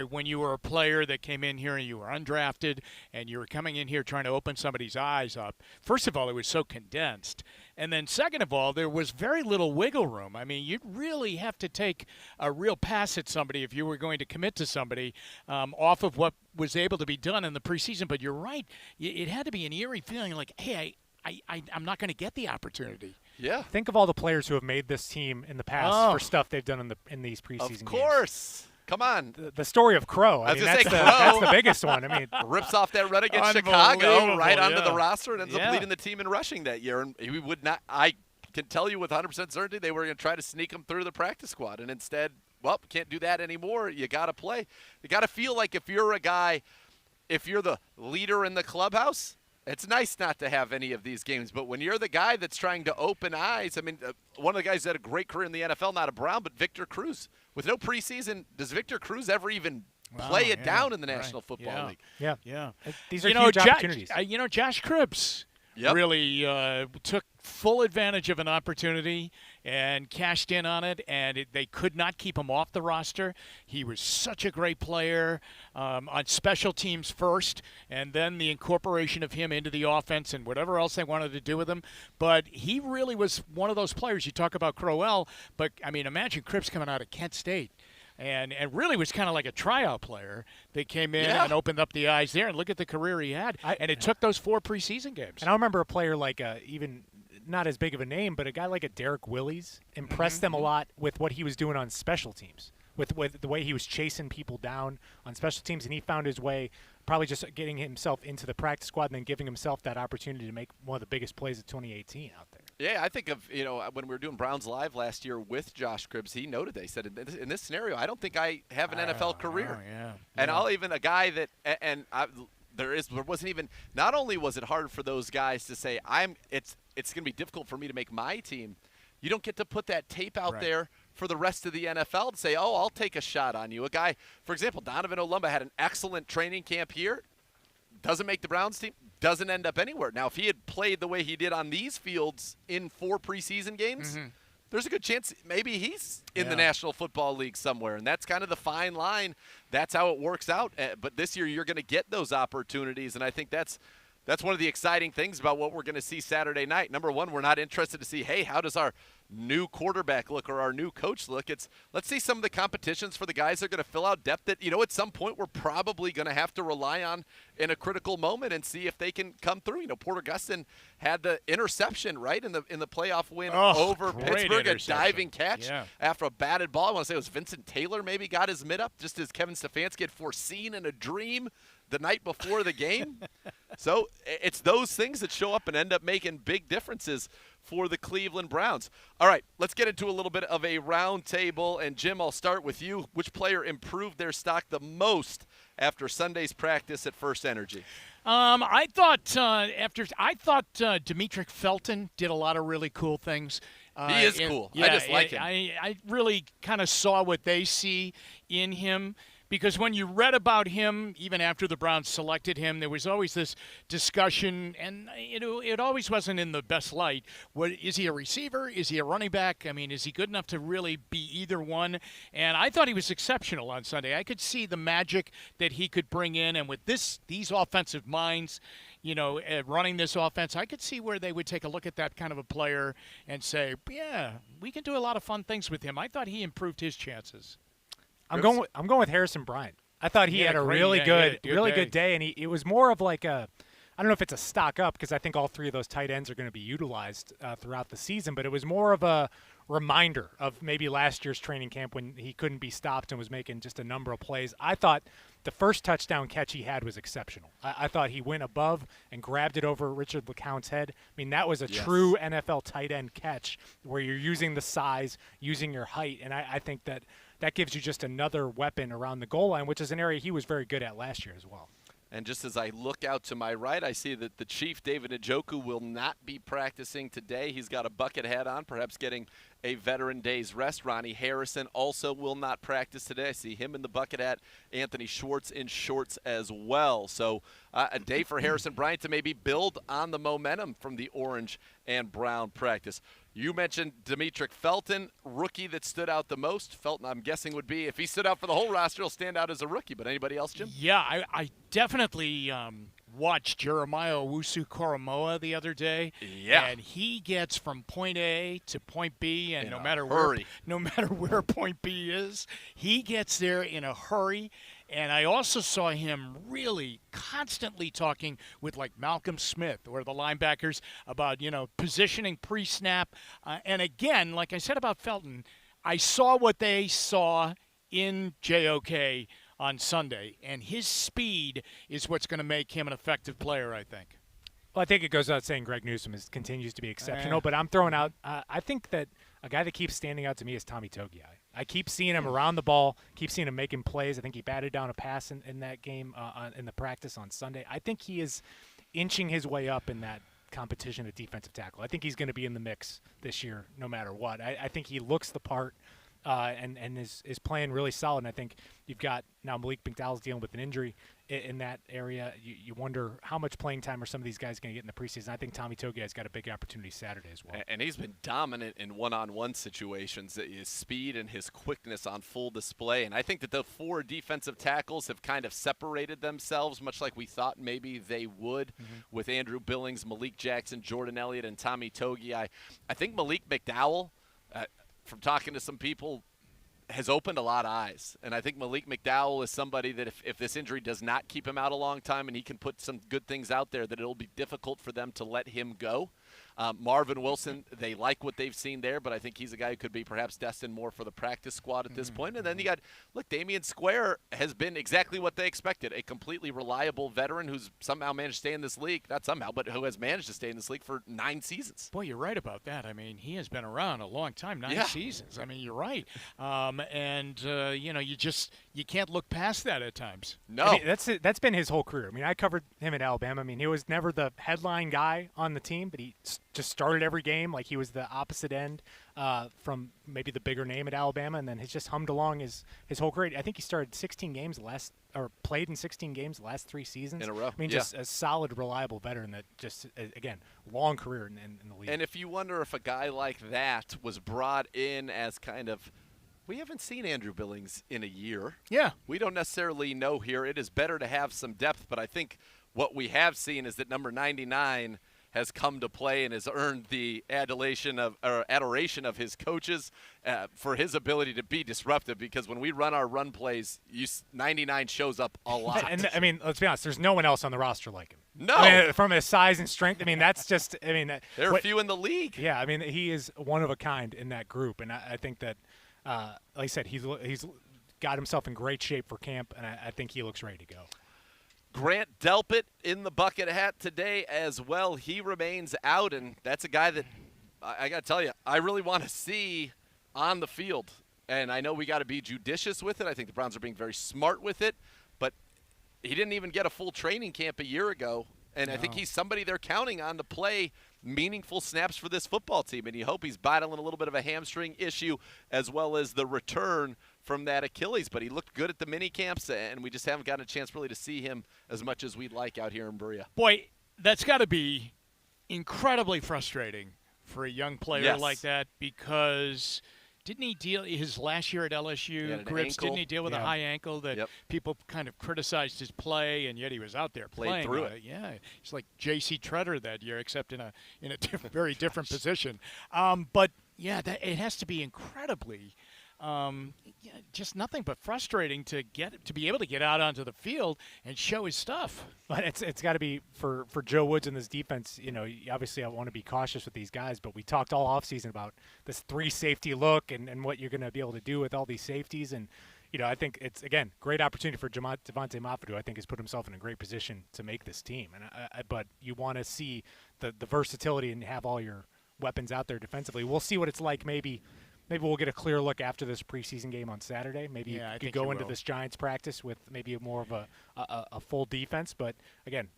When you were a player that came in here and you were undrafted and you were coming in here trying to open somebody's eyes up. First of all, it was so condensed. And then second of all, there was very little wiggle room. I mean, you'd really have to take a real pass at somebody if you were going to commit to somebody off of what was able to be done in the preseason. But you're right. It had to be an eerie feeling like, hey, I'm not going to get the opportunity. Yeah. Think of all the players who have made this team in the past for stuff they've done in these preseason games. Of course. Come on. The story of Crow. I was that's the biggest one. I mean, rips off that run against Chicago right onto yeah. the roster and ends up leading the team in rushing that year. And we would not. I can tell you with 100% certainty they were going to try to sneak him through the practice squad, and instead, can't do that anymore. You got to play. You got to feel like if you're a guy, if you're the leader in the clubhouse. It's nice not to have any of these games, but when you're the guy that's trying to open eyes, I mean, one of the guys who had a great career in the NFL, not a Brown, but Victor Cruz. With no preseason, does Victor Cruz ever even play it down in the National Football League? Yeah. These are huge opportunities. Josh Cribbs really took full advantage of an opportunity and cashed in on it, and they could not keep him off the roster. He was such a great player on special teams first, and then the incorporation of him into the offense and whatever else they wanted to do with him. But he really was one of those players. You talk about Crowell, but, I mean, imagine Cribbs coming out of Kent State. And really was kind of like a tryout player. They came in and opened up the eyes there, and look at the career he had. And it took those 4 preseason games. And I remember a player like even not as big of a name, but a guy like a Derek Willis impressed them a lot with what he was doing on special teams, with the way he was chasing people down on special teams, and he found his way probably just getting himself into the practice squad and then giving himself that opportunity to make one of the biggest plays of 2018 out there. Yeah, I think of, when we were doing Browns Live last year with Josh Cribbs, he noted, they said, in this scenario, I don't think I have an NFL career. And I'll even, a guy that, there wasn't even, not only was it hard for those guys to say, it's going to be difficult for me to make my team, you don't get to put that tape out there for the rest of the NFL to say, I'll take a shot on you. A guy, for example, Donovan Olumba had an excellent training camp here, doesn't make the Browns team, doesn't end up anywhere. Now, if he had played the way he did on these fields in 4 preseason games, there's a good chance maybe he's in the National Football League somewhere, and that's kind of the fine line. That's how it works out. But this year you're going to get those opportunities, and I think that's one of the exciting things about what we're going to see Saturday night. Number one, we're not interested to see, hey, how does our new quarterback look or our new coach look? It's let's see some of the competitions for the guys that are going to fill out depth that, at some point we're probably going to have to rely on in a critical moment and see if they can come through. Porter Gustin had the interception, right, in the playoff win over Pittsburgh, a diving catch after a batted ball. I want to say it was Vincent Taylor maybe got his mid up, just as Kevin Stefanski had foreseen in a dream the night before the game. So it's those things that show up and end up making big differences for the Cleveland Browns. All right, let's get into a little bit of a round table. And, Jim, I'll start with you. Which player improved their stock the most after Sunday's practice at First Energy? I thought Demetric Felton did a lot of really cool things. He is cool. I just like him. I really kind of saw what they see in him. Because when you read about him, even after the Browns selected him, there was always this discussion, and it always wasn't in the best light. Is he a receiver? Is he a running back? I mean, is he good enough to really be either one? And I thought he was exceptional on Sunday. I could see the magic that he could bring in, and with these offensive minds, running this offense, I could see where they would take a look at that kind of a player and say, yeah, we can do a lot of fun things with him. I thought he improved his chances. I'm going with Harrison Bryant. I thought he had a really good day, and it was more of like I don't know if it's a stock up because I think all 3 of those tight ends are going to be utilized throughout the season, but it was more of a reminder of maybe last year's training camp when he couldn't be stopped and was making just a number of plays. I thought the first touchdown catch he had was exceptional. I thought he went above and grabbed it over Richard LeCounte's head. I mean, that was a true NFL tight end catch where you're using the size, using your height, and I think that that gives you just another weapon around the goal line, which is an area he was very good at last year as well. And just as I look out to my right, I see that the Chief, David Njoku, will not be practicing today. He's got a bucket hat on, perhaps getting a veteran day's rest. Ronnie Harrison also will not practice today. I see him in the bucket hat. Anthony Schwartz in shorts as well. So a day for Harrison Bryant to maybe build on the momentum from the orange and brown practice. You mentioned Demetric Felton, rookie that stood out the most. Felton, I'm guessing, would be, if he stood out for the whole roster, he'll stand out as a rookie. But anybody else, Jim? Yeah, I definitely watched Jeremiah Owusu-Koramoah the other day. Yeah. And he gets from point A to point B, and In no a matter hurry. where point B is, he gets there in a hurry. And I also saw him really constantly talking with like Malcolm Smith or the linebackers about, positioning pre-snap. And again, like I said about Felton, I saw what they saw in JOK on Sunday, and his speed is what's going to make him an effective player, I think. Well, I think it goes without saying Greg Newsome continues to be exceptional, but I'm throwing out I think that a guy that keeps standing out to me is Tommy Togiai. I keep seeing him around the ball, keep seeing him making plays. I think he batted down a pass in that game in the practice on Sunday. I think he is inching his way up in that competition at defensive tackle. I think he's going to be in the mix this year no matter what. I think he looks the part and is playing really solid. And I think you've got now Malik McDowell's dealing with an injury in that area. You wonder how much playing time are some of these guys going to get in the preseason. I think Tommy Togiai's got a big opportunity Saturday as well. And he's been dominant in one-on-one situations. His speed and his quickness on full display. And I think that the four defensive tackles have kind of separated themselves, much like we thought maybe they would with Andrew Billings, Malik Jackson, Jordan Elliott, and Tommy Togiai. I think Malik McDowell, from talking to some people, has opened a lot of eyes. And I think Malik McDowell is somebody that if this injury does not keep him out a long time and he can put some good things out there, that it'll be difficult for them to let him go. Marvin Wilson, they like what they've seen there, but I think he's a guy who could be perhaps destined more for the practice squad at this point. And then you got, Damian Square has been exactly what they expected, a completely reliable veteran who's somehow managed to stay in this league, not somehow, but who has managed to stay in this league for 9 seasons. Boy, you're right about that. I mean, he has been around a long time, 9 seasons. I mean, you're right. You can't look past that at times. No. I mean, that's been his whole career. I mean, I covered him at Alabama. I mean, he was never the headline guy on the team, but he just started every game like he was the opposite end from maybe the bigger name at Alabama, and then he's just hummed along his whole career. I think he started 16 games played in 16 games the last 3 seasons in a row. I mean, just a solid, reliable veteran that just, again, long career in the league. And if you wonder if a guy like that was brought in as kind of, we haven't seen Andrew Billings in a year. Yeah. We don't necessarily know here. It is better to have some depth, but I think what we have seen is that number 99 has come to play and has earned the adoration of his coaches for his ability to be disruptive, because when we run our run plays, 99 shows up a lot. And I mean, let's be honest, there's no one else on the roster like him. No. I mean, from his size and strength, I mean, that's just, I mean. There are few in the league. Yeah, I mean, he is one of a kind in that group, and I think that, like I said, he's got himself in great shape for camp, and I think he looks ready to go. Grant Delpit in the bucket hat today as well. He remains out, and that's a guy that I got to tell you, I really want to see on the field. And I know we got to be judicious with it. I think the Browns are being very smart with it, but he didn't even get a full training camp a year ago. And I think he's somebody they're counting on to play meaningful snaps for this football team. And you hope he's battling a little bit of a hamstring issue as well as the return from that Achilles. But he looked good at the mini camps, and we just haven't gotten a chance really to see him as much as we'd like out here in Berea. Boy, that's got to be incredibly frustrating for a young player like that, because didn't he deal his last year at LSU, Grips, didn't he deal with a high ankle that people kind of criticized his play, and yet he was out there playing through it. Yeah, he's like J.C. Treader that year, except in a very different position. But yeah, it has to be incredibly just nothing but frustrating to be able to get out onto the field and show his stuff. But it's got to be for Joe Woods and this defense. You know, obviously I want to be cautious with these guys, but we talked all offseason about this 3 safety look and what you're going to be able to do with all these safeties. And you know, I think it's, again, great opportunity for Devontae Moffitt, who I think has put himself in a great position to make this team. And but you want to see the versatility and have all your weapons out there defensively. We'll see what it's like maybe maybe we'll get a clear look after this preseason game on Saturday. Maybe you could go into this Giants practice with maybe more of a full defense. But again,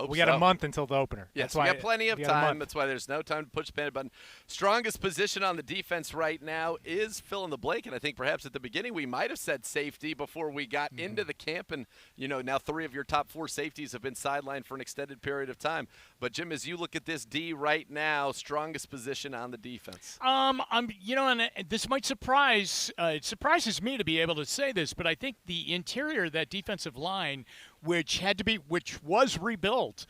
we got a month until the opener. Yes, we got plenty of time. That's why there's no time to push the panic button. Strongest position on the defense right now is fill in the blank, and I think perhaps at the beginning we might have said safety before we got into the camp, and now 3 of your top 4 safeties have been sidelined for an extended period of time. But Jim, as you look at this D right now, strongest position on the defense. And this might surprise. It surprises me to be able to say this, but I think the interior of that defensive line, which was rebuilt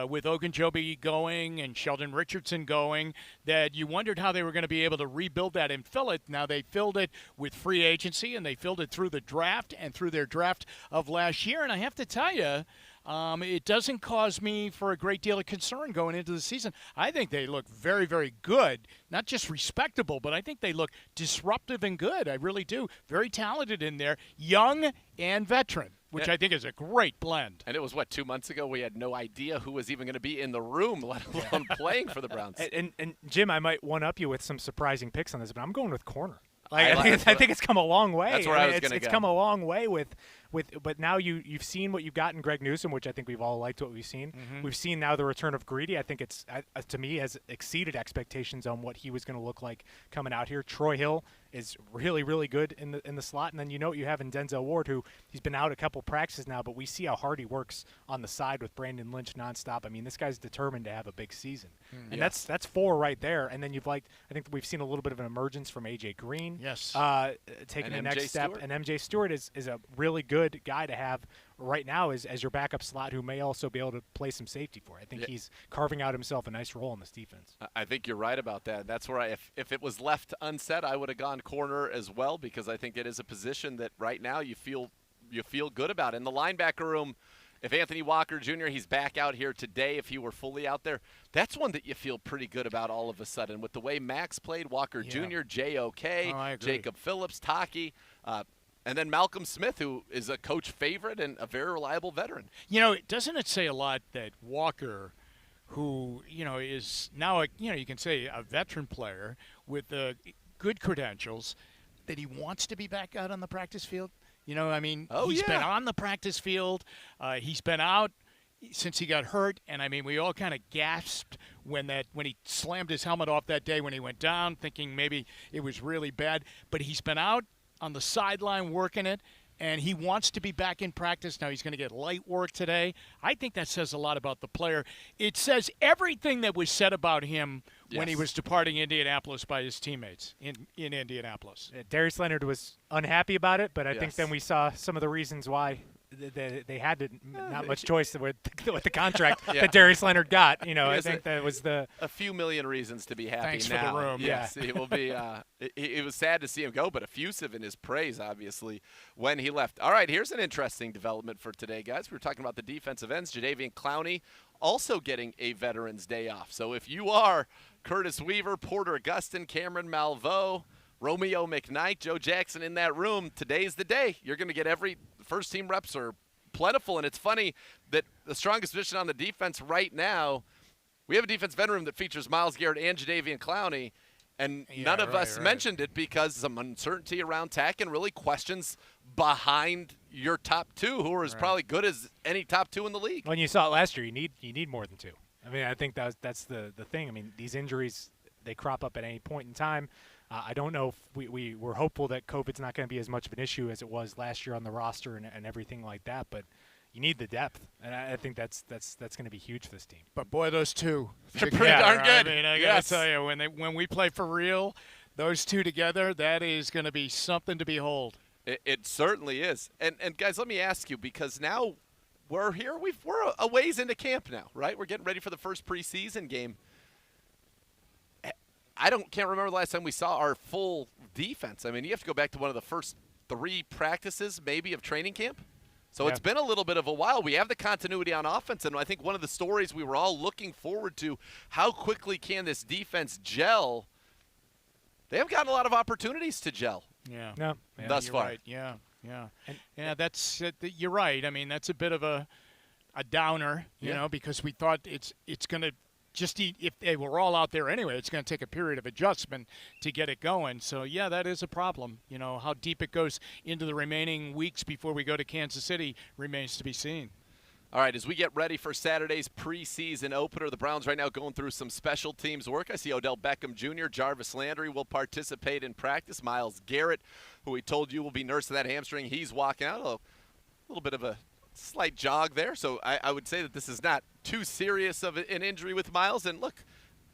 with Ogunjobi going and Sheldon Richardson going, that you wondered how they were going to be able to rebuild that and fill it. Now they filled it with free agency, and they filled it through the draft and through their draft of last year. And I have to tell you, it doesn't cause me for a great deal of concern going into the season. I think they look very, very good, not just respectable, but I think they look disruptive and good. I really do. Very talented in there, young and veteran, which I think is a great blend. And it was, 2 months ago? We had no idea who was even going to be in the room, let alone playing for the Browns. And Jim, I might one-up you with some surprising picks on this, but I'm going with corner. I think it's come a long way. That's where I was going to go. It's come a long way but now you've seen what you've got in Greg Newsome, which I think we've all liked what we've seen. Mm-hmm. We've seen now the return of Greedy. I think it's to me has exceeded expectations on what he was going to look like coming out here. Troy Hill is really, really good in the slot, and then what you have in Denzel Ward, who he's been out a couple practices now, but we see how hard he works on the side with Brandon Lynch nonstop. I mean, this guy's determined to have a big season, and that's 4 right there. And then I think we've seen a little bit of an emergence from AJ Green. Yes, taking the next step, and MJ Stewart is a really good guy to have right now as your backup slot, who may also be able to play some safety for. I think he's carving out himself a nice role in this defense. I think you're right about that. That's where if it was left unsaid, I would have gone corner as well, because I think it is a position that right now you feel good about. In the linebacker room, if Anthony Walker Jr., he's back out here today, if he were fully out there, that's one that you feel pretty good about all of a sudden. With the way Max played, Walker Jr., JOK, Jacob Phillips, Taki, and then Malcolm Smith, who is a coach favorite and a very reliable veteran. Doesn't it say a lot that Walker, who, is now, you can say a veteran player with good credentials, that he wants to be back out on the practice field? He's been on the practice field. He's been out since he got hurt, and we all kind of gasped when he slammed his helmet off that day when he went down, thinking maybe it was really bad. But he's been out on the sideline working it, and he wants to be back in practice. Now he's going to get light work today. I think that says a lot about the player. It says everything that was said about him when he was departing Indianapolis by his teammates in Indianapolis. Darius Leonard was unhappy about it, but I think then we saw some of the reasons why they had not much choice with the contract that Darius Leonard got. I think that was a few million reasons to be happy. Thanks now. for the room. Yes, it will be. It was sad to see him go, but effusive in his praise, obviously, when he left. All right, here's an interesting development for today, guys. We were talking about the defensive ends. Jadeveon Clowney also getting a Veterans Day off. So if you are Curtis Weaver, Porter Augustin, Cameron Malveaux, Romeo McKnight, Joe Jackson in that room, today's the day. You're going to get every first-team reps are plentiful, and it's funny that the strongest position on the defense right now, we have a defense veteran room that features Myles Garrett and Jadeveon Clowney, and none of us mentioned it because some uncertainty around Tack and really questions behind your top 2, who are as probably good as any top 2 in the league. When you saw it last year, you need more than 2. I think that's the thing. These injuries, they crop up at any point in time. I don't know if we're hopeful that COVID's not going to be as much of an issue as it was last year on the roster and everything like that, but you need the depth, and I think that's going to be huge for this team. But boy, those 2, they're pretty darn good. I got to tell you, when we play for real, those 2 together, that is going to be something to behold. It certainly is. And guys, let me ask you, because now we're here, we're a ways into camp now, right? We're getting ready for the first preseason game. Can't remember the last time we saw our full defense. You have to go back to one of the first 3 practices maybe of training camp. So it's been a little bit of a while. We have the continuity on offense, and I think one of the stories we were all looking forward to, how quickly can this defense gel? They have gotten a lot of opportunities to gel. Thus far. Right. Yeah. That's you're right. That's a bit of a downer, because we thought it's going to if they were all out there anyway, it's going to take a period of adjustment to get it going. So, yeah, that is a problem. How deep it goes into the remaining weeks before we go to Kansas City remains to be seen. All right, as we get ready for Saturday's preseason opener, the Browns right now going through some special teams work. I see Odell Beckham Jr., Jarvis Landry will participate in practice. Myles Garrett, who we told you will be nursing that hamstring, he's walking out. A little bit of a slight jog there, so I would say that this is not too serious of an injury with Myles. And look,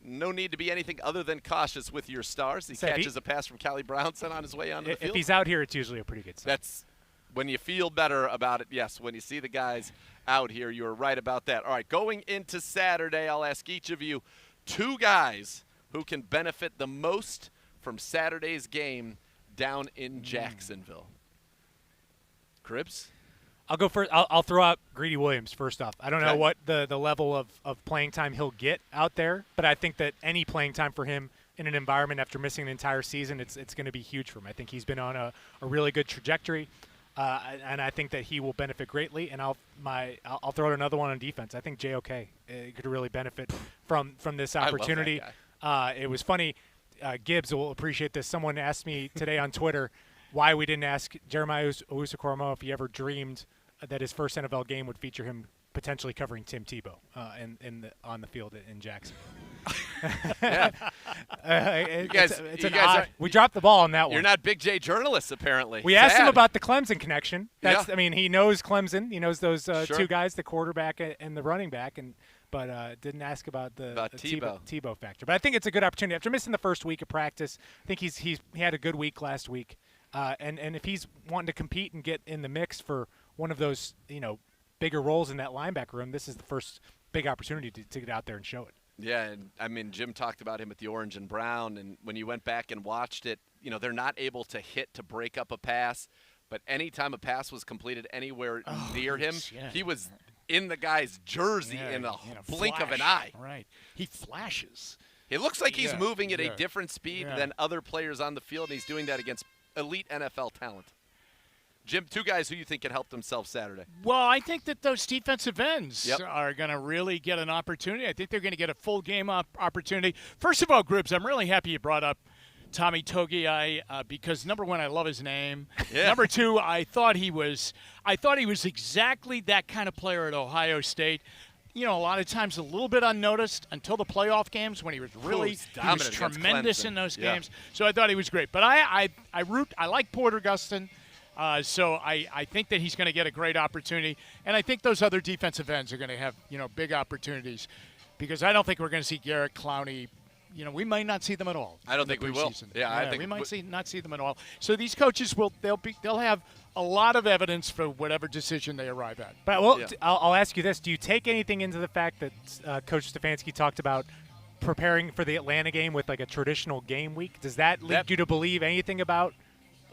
no need to be anything other than cautious with your stars. He catches a pass from Callie Brownson on his way onto the field. If he's out here, it's usually a pretty good sign. That's when you feel better about it. Yes, when you see the guys out here, you're right about that. All right, going into Saturday, I'll ask each of you 2 guys who can benefit the most from Saturday's game down in Jacksonville. Cribbs? I'll go first. I'll throw out Greedy Williams first off. I don't know what the level of playing time he'll get out there, but I think that any playing time for him in an environment after missing an entire season, it's going to be huge for him. I think he's been on a really good trajectory. And I think that he will benefit greatly. And I'll throw out another one on defense. I think JOK could really benefit from this opportunity. I love that guy. It was funny. Gibbs will appreciate this. Someone asked me today on Twitter why we didn't ask Jeremiah Owusu-Koramoah if he ever dreamed that his first NFL game would feature him potentially covering Tim Tebow on the field in Jacksonville. We dropped the ball on that one. You're not Big J journalists, apparently. We asked him about the Clemson connection. I mean, he knows Clemson. He knows those 2 guys, the quarterback and the running back, but didn't ask about the Tebow factor. But I think it's a good opportunity. After missing the first week of practice, I think he had a good week last week. And if he's wanting to compete and get in the mix for one of those bigger roles in that linebacker room, this is the first big opportunity to get out there and show it. Yeah, and I mean, Jim talked about him at the Orange and Brown, and when you went back and watched it, they're not able to hit to break up a pass, but anytime a pass was completed anywhere near him, he was in the guy's jersey in a blink of an eye. Right. He flashes. It looks like he's moving at a different speed than other players on the field, and he's doing that against elite NFL talent. Jim, 2 guys who you think can help themselves Saturday? Well, I think that those defensive ends are going to really get an opportunity. I think they're going to get a full game opportunity. First of all, Gribbs, I'm really happy you brought up Tommy Togiai because, number one, I love his name. Yeah. Number 2, I thought he was exactly that kind of player at Ohio State. A lot of times a little bit unnoticed until the playoff games when he was tremendous in those games. So I thought he was great. But I like Porter Gustin. So I think that he's going to get a great opportunity. And I think those other defensive ends are going to have, big opportunities because I don't think we're going to see Garrett, Clowney. We might not see them at all. I don't think we will. Yeah, I think we might not see them at all. So these coaches they'll have a lot of evidence for whatever decision they arrive at. But I'll ask you this: do you take anything into the fact that Coach Stefanski talked about preparing for the Atlanta game with like a traditional game week? Does that lead you to believe anything about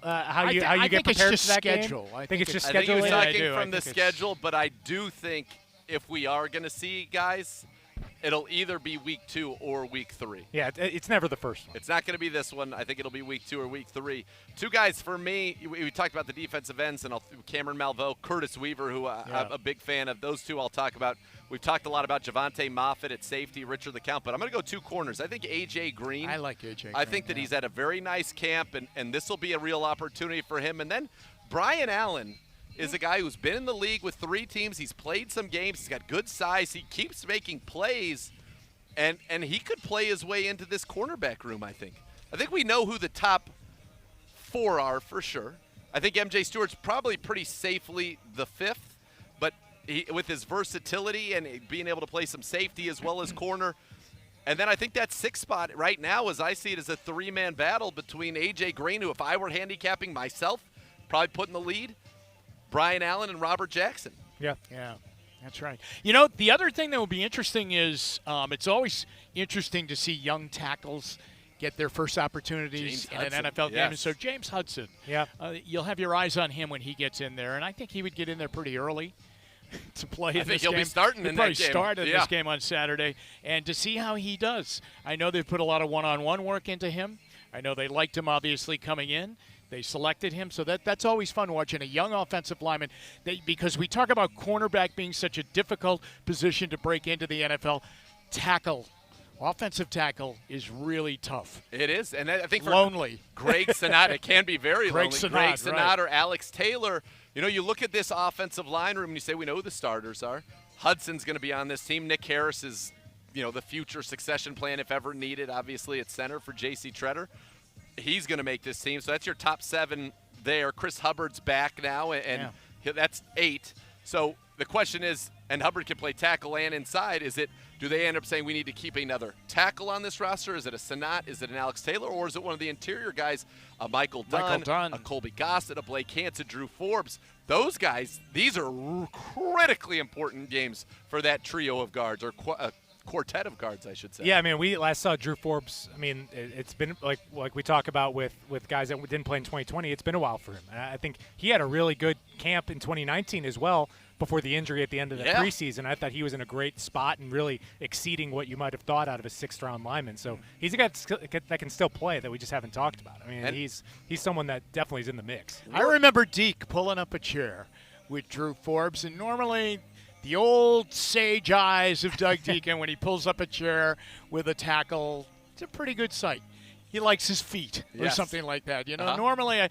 how you get prepared for that schedule. game? I think it's just schedule. schedule. I think he was talking from the schedule, but I do think if we are going to see guys, it'll either be week 2 or week 3. Yeah, it's never the first one. It's not going to be this one. I think it'll be week 2 or week 3. 2 guys for me, we talked about the defensive ends, and Cameron Malveaux, Curtis Weaver, who I'm a big fan of. Those 2 I'll talk about. We've talked a lot about Javonte Moffitt at safety, Richard LeCount, but I'm going to go 2 corners. I think A.J. Green. I like A.J. Green. I think that he's at a very nice camp, and this will be a real opportunity for him. And then Brian Allen is a guy who's been in the league with 3 teams. He's played some games. He's got good size. He keeps making plays, and he could play his way into this cornerback room, I think. I think we know who the top 4 are for sure. I think M.J. Stewart's probably pretty safely the 5th, but with his versatility and being able to play some safety as well as corner. And then I think that 6th spot right now, as I see it, is a 3-man battle between A.J. Green, who if I were handicapping myself, probably put in the lead, Brian Allen and Robert Jackson. Yeah. That's right. The other thing that will be interesting is it's always interesting to see young tackles get their first opportunities in an NFL game. And so James Hudson, you'll have your eyes on him when he gets in there, and I think he would get in there pretty early to play in this game. I think he'll be starting in that game. He'll probably start in this game on Saturday, and to see how he does. I know they've put a lot of one-on-one work into him. I know they liked him, obviously, coming in. They selected him, so that's always fun watching a young offensive lineman. Because we talk about cornerback being such a difficult position to break into the NFL. tackle. Offensive tackle is really tough. It is, and I think for lonely. Greg Senat, it can be very lonely. Greg Senat right. or Alex Taylor. You know, you look at this offensive line room and you say, we know who the starters are. Hudson's going to be on this team. Nick Harris is, the future succession plan if ever needed. Obviously, at center for J.C. Tretter. He's going to make this team. So that's your top 7 there. Chris Hubbard's back now, and that's 8. So the question is, and Hubbard can play tackle and inside, do they end up saying we need to keep another tackle on this roster? Is it a Senat? Is it an Alex Taylor? Or is it one of the interior guys, a Michael Dunn, a Colby Gossett, a Blake Hansen, Drew Forbes? Those guys, these are critically important games for that trio of guards, or quartet of guards, I should say. Yeah, I mean, we last saw Drew Forbes. I mean, it's been like we talk about with guys that didn't play in 2020. It's been a while for him. And I think he had a really good camp in 2019 as well before the injury at the end of the preseason. I thought he was in a great spot and really exceeding what you might have thought out of a 6th-round lineman. So he's a guy that can still play that we just haven't talked about. I mean, he's someone that definitely is in the mix. I remember Deke pulling up a chair with Drew Forbes, and normally the old sage eyes of Doug Deacon when he pulls up a chair with a tackle, it's a pretty good sight. He likes his feet or something like that. Normally,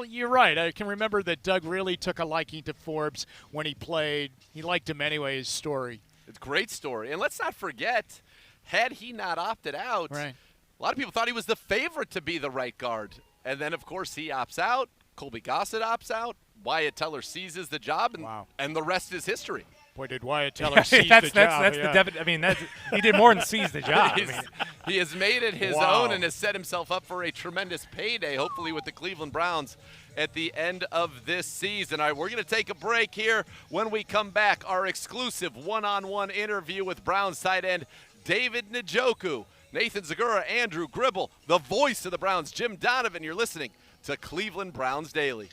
you're right. I can remember that Doug really took a liking to Forbes when he played. He liked him anyway, his story. It's a great story. And let's not forget, had he not opted out, a lot of people thought he was the favorite to be the right guard. And then, of course, he opts out. Colby Gossett opts out. Wyatt Teller seizes the job, and the rest is history. Boy, did Wyatt Teller seize the job. He did more than seize the job. He has made it his own and has set himself up for a tremendous payday, hopefully with the Cleveland Browns at the end of this season. All right, we're going to take a break here. When we come back, our exclusive one-on-one interview with Browns tight end David Njoku, Nathan Zegura, Andrew Gribble, the voice of the Browns, Jim Donovan. You're listening to Cleveland Browns Daily.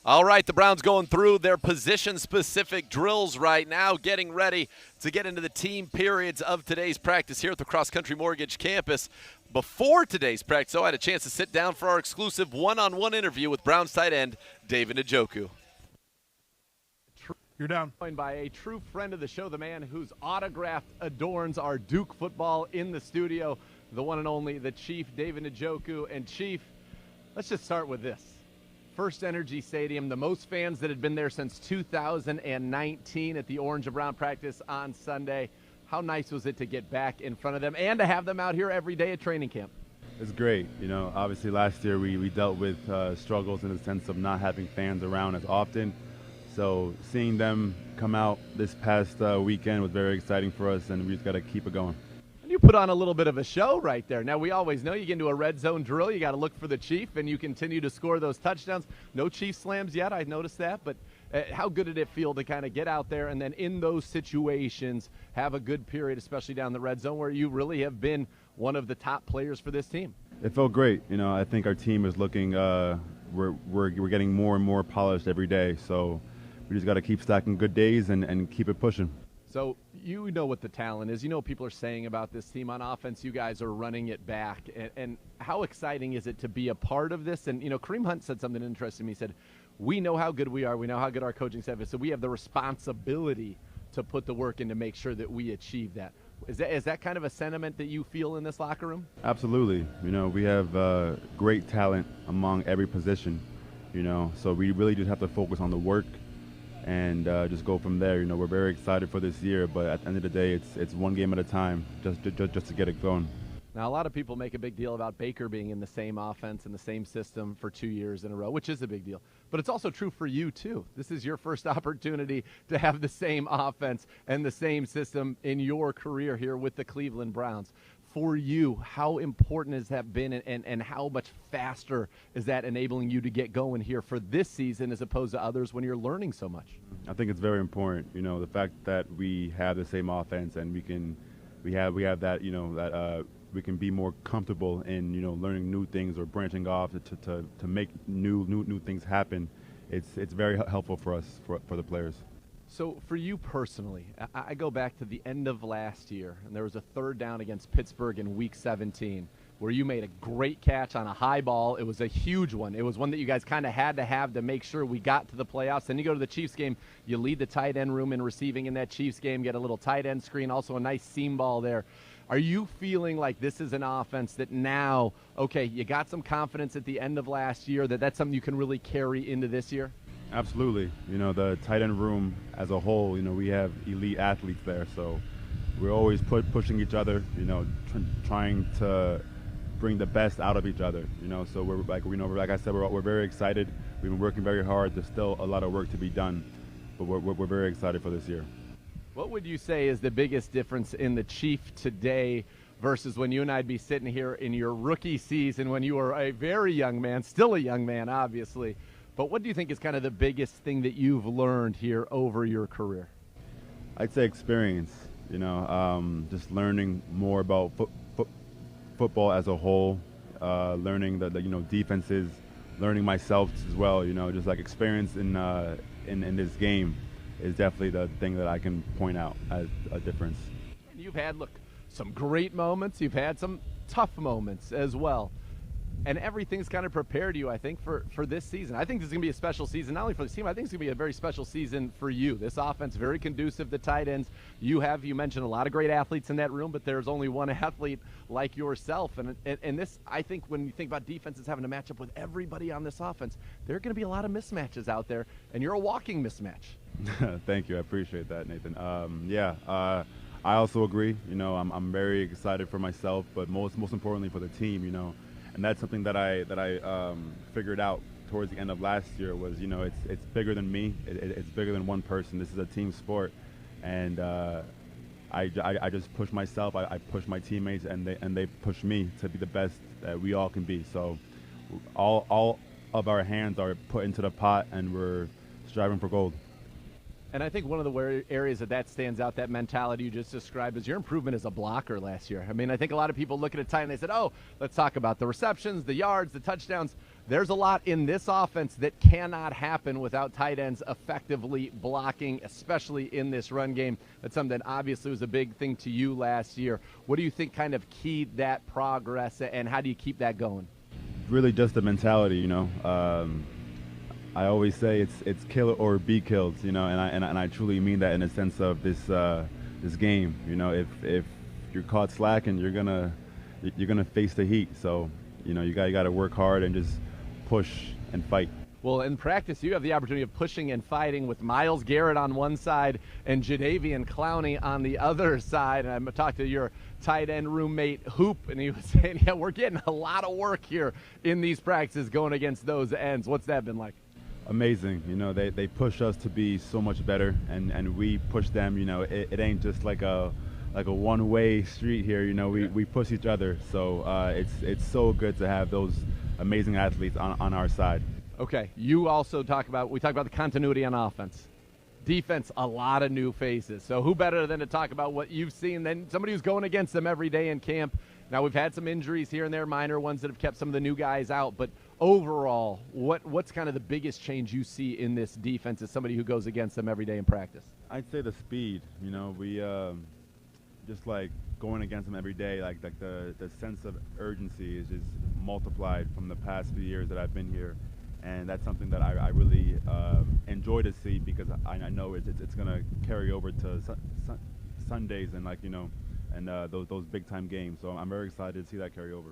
All right, the Browns going through their position-specific drills right now, getting ready to get into the team periods of today's practice here at the Cross Country Mortgage campus. Before today's practice, I had a chance to sit down for our exclusive one-on-one interview with Browns tight end David Njoku. You're down. Joined by a true friend of the show, the man whose autograph adorns our Duke football in the studio, the one and only, the Chief, David Njoku. And Chief, let's just start with this. First Energy Stadium, the most fans that had been there since 2019 at the Orange and Brown practice on Sunday. How nice was it to get back in front of them and to have them out here every day at training camp? It's great. You know, obviously last year we dealt with struggles in the sense of not having fans around as often. So seeing them come out this past weekend was very exciting for us, and we just got to keep it going. You put on a little bit of a show right there. Now, we always know you get into a red zone drill, you got to look for the Chief, and you continue to score those touchdowns. No Chief slams yet, I noticed that, but how good did it feel to kind of get out there and then in those situations have a good period, especially down the red zone where you really have been one of the top players for this team? It felt great. You know, I think our team is looking, we're getting more and more polished every day, so we just got to keep stacking good days and keep it pushing. So you know what the talent is. You know what people are saying about this team on offense. You guys are running it back. And how exciting is it to be a part of this? And, you know, Kareem Hunt said something interesting to me. He said, we know how good we are. We know how good our coaching staff is. So we have the responsibility to put the work in to make sure that we achieve that. Is that kind of a sentiment that you feel in this locker room? Absolutely. You know, we have great talent among every position, you know, so we really just have to focus on the work and just go from there. You know, we're very excited for this year, but at the end of the day, it's one game at a time, just to get it going. Now, a lot of people make a big deal about Baker being in the same offense and the same system for 2 years in a row, which is a big deal. But it's also true for you, too. This is your first opportunity to have the same offense and the same system in your career here with the Cleveland Browns. For you, how important has that been, and how much faster is that enabling you to get going here for this season as opposed to others when you're learning so much? I think it's very important, you know, the fact that we have the same offense and we have that, you know, that we can be more comfortable in, you know, learning new things or branching off to make new things happen. It's very helpful for us, for the players. So for you personally, I go back to the end of last year, and there was a third down against Pittsburgh in Week 17 where you made a great catch on a high ball. It was a huge one. It was one that you guys kind of had to have to make sure we got to the playoffs. Then you go to the Chiefs game, you lead the tight end room in receiving in that Chiefs game, get a little tight end screen, also a nice seam ball there. Are you feeling like this is an offense that now, okay, you got some confidence at the end of last year, that's something you can really carry into this year? Absolutely. You know, the tight end room as a whole, you know, we have elite athletes there, so we're always pushing each other, you know, trying to bring the best out of each other, you know. So we're like, you know, like I said, we're very excited. We've been working very hard. There's still a lot of work to be done, but we're very excited for this year. What would you say is the biggest difference in the Chief today versus when you and I'd be sitting here in your rookie season when you were a very young man, still a young man, obviously? But what do you think is kind of the biggest thing that you've learned here over your career? I'd say experience, you know, just learning more about football as a whole, learning the you know, defenses, learning myself as well, you know, just like experience in this game is definitely the thing that I can point out as a difference. And you've had, look, some great moments. You've had some tough moments as well. And everything's kind of prepared you, I think, for this season. I think this is going to be a special season, not only for this team, I think it's going to be a very special season for you. This offense, very conducive to tight ends. You mentioned a lot of great athletes in that room, but there's only one athlete like yourself. And this, I think, when you think about defenses having to match up with everybody on this offense, there are going to be a lot of mismatches out there, and you're a walking mismatch. Thank you. I appreciate that, Nathan. I also agree. You know, I'm very excited for myself, but most importantly for the team, you know. And that's something that I figured out towards the end of last year was, you know, it's bigger than me. It's bigger than one person. This is a team sport, and I just push myself. I push my teammates, and they push me to be the best that we all can be. So all of our hands are put into the pot, and we're striving for gold. And I think one of the areas that stands out, that mentality you just described, is your improvement as a blocker last year. I mean, I think a lot of people look at a tight end and they said, oh, let's talk about the receptions, the yards, the touchdowns. There's a lot in this offense that cannot happen without tight ends effectively blocking, especially in this run game. That's something that obviously was a big thing to you last year. What do you think kind of keyed that progress, and how do you keep that going? Really just the mentality, you know. I always say it's kill or be killed, you know, and I truly mean that in the sense of this game. You know, if you're caught slacking, you're gonna face the heat. So, you know, you got to work hard and just push and fight. Well, in practice, you have the opportunity of pushing and fighting with Myles Garrett on one side and Jadeveon Clowney on the other side. And I'm talking to your tight end roommate, Hoop, and he was saying, yeah, we're getting a lot of work here in these practices going against those ends. What's that been like? Amazing. You know, they push us to be so much better, and we push them. You know, it ain't just like a one-way street here. You know, we push each other. So it's so good to have those amazing athletes on our side. Okay, you also talk about the continuity on offense. Defense, a lot of new faces. So who better than to talk about what you've seen than somebody who's going against them every day in camp? Now, we've had some injuries here and there, minor ones that have kept some of the new guys out, but overall, what's kind of the biggest change you see in this defense as somebody who goes against them every day in practice? I'd say the speed. You know, we just like going against them every day, like the sense of urgency is just multiplied from the past few years that I've been here. And that's something that I really enjoy to see, because I know it's going to carry over to Sundays and, like, you know, and those big-time games. So I'm very excited to see that carry over.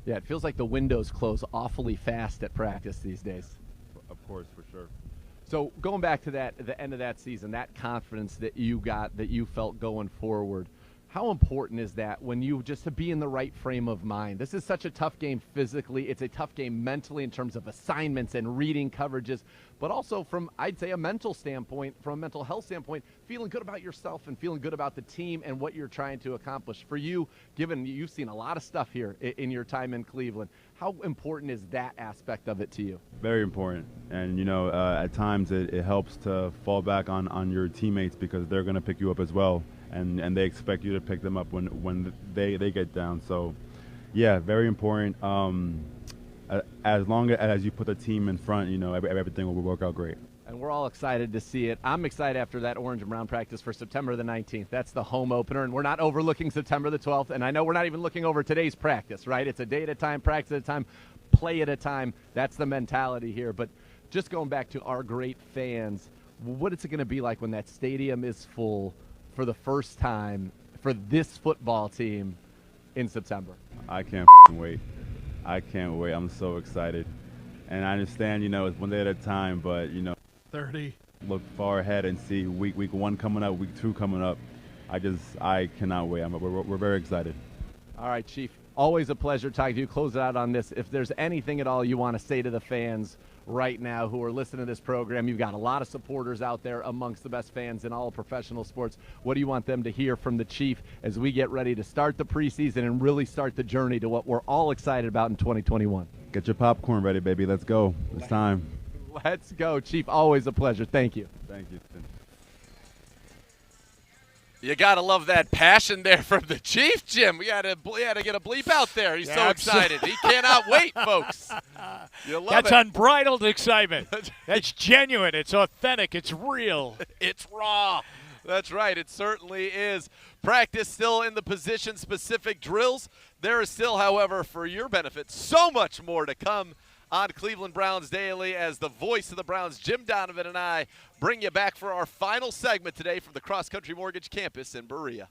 Yeah, it feels like the windows close awfully fast at practice these days. Of course, for sure. So going back to the end of that season, that confidence that you got, that you felt going forward, how important is that when you just to be in the right frame of mind? This is such a tough game physically. It's a tough game mentally in terms of assignments and reading coverages, but also from, I'd say, a mental standpoint, from a mental health standpoint, feeling good about yourself and feeling good about the team and what you're trying to accomplish. For you, given you've seen a lot of stuff here in your time in Cleveland, how important is that aspect of it to you? Very important. And, you know, at times it helps to fall back on your teammates, because they're going to pick you up as well. And they expect you to pick them up when they get down. So, yeah, very important. As long as you put the team in front, you know, everything will work out great. And we're all excited to see it. I'm excited after that orange and brown practice for September the 19th. That's the home opener, and we're not overlooking September the 12th. And I know we're not even looking over today's practice, right? It's a day at a time, practice at a time, play at a time. That's the mentality here. But just going back to our great fans, what is it going to be like when that stadium is full for the first time for this football team in September? I can't wait. I can't wait. I'm so excited. And I understand, you know, it's one day at a time, but, you know, 30. Look far ahead and see week 1 coming up, week 2 coming up. I cannot wait. We're very excited. All right, Chief. Always a pleasure talking to you. Close it out on this. If there's anything at all you want to say to the fans right now who are listening to this program, you've got a lot of supporters out there amongst the best fans in all of professional sports. What do you want them to hear from the Chief as we get ready to start the preseason and really start the journey to what we're all excited about in 2021? Get your popcorn ready, baby. Let's go. It's time. Let's go, Chief. Always a pleasure. Thank you. Thank you. You got to love that passion there from the Chief, Jim. We had to get a bleep out there. He's so excited. He cannot wait, folks. That's unbridled excitement. That's genuine. It's authentic. It's real. It's raw. That's right. It certainly is. Practice still in the position-specific drills. There is still, however, for your benefit, so much more to come on Cleveland Browns Daily, as the voice of the Browns, Jim Donovan, and I bring you back for our final segment today from the Cross Country Mortgage Campus in Berea.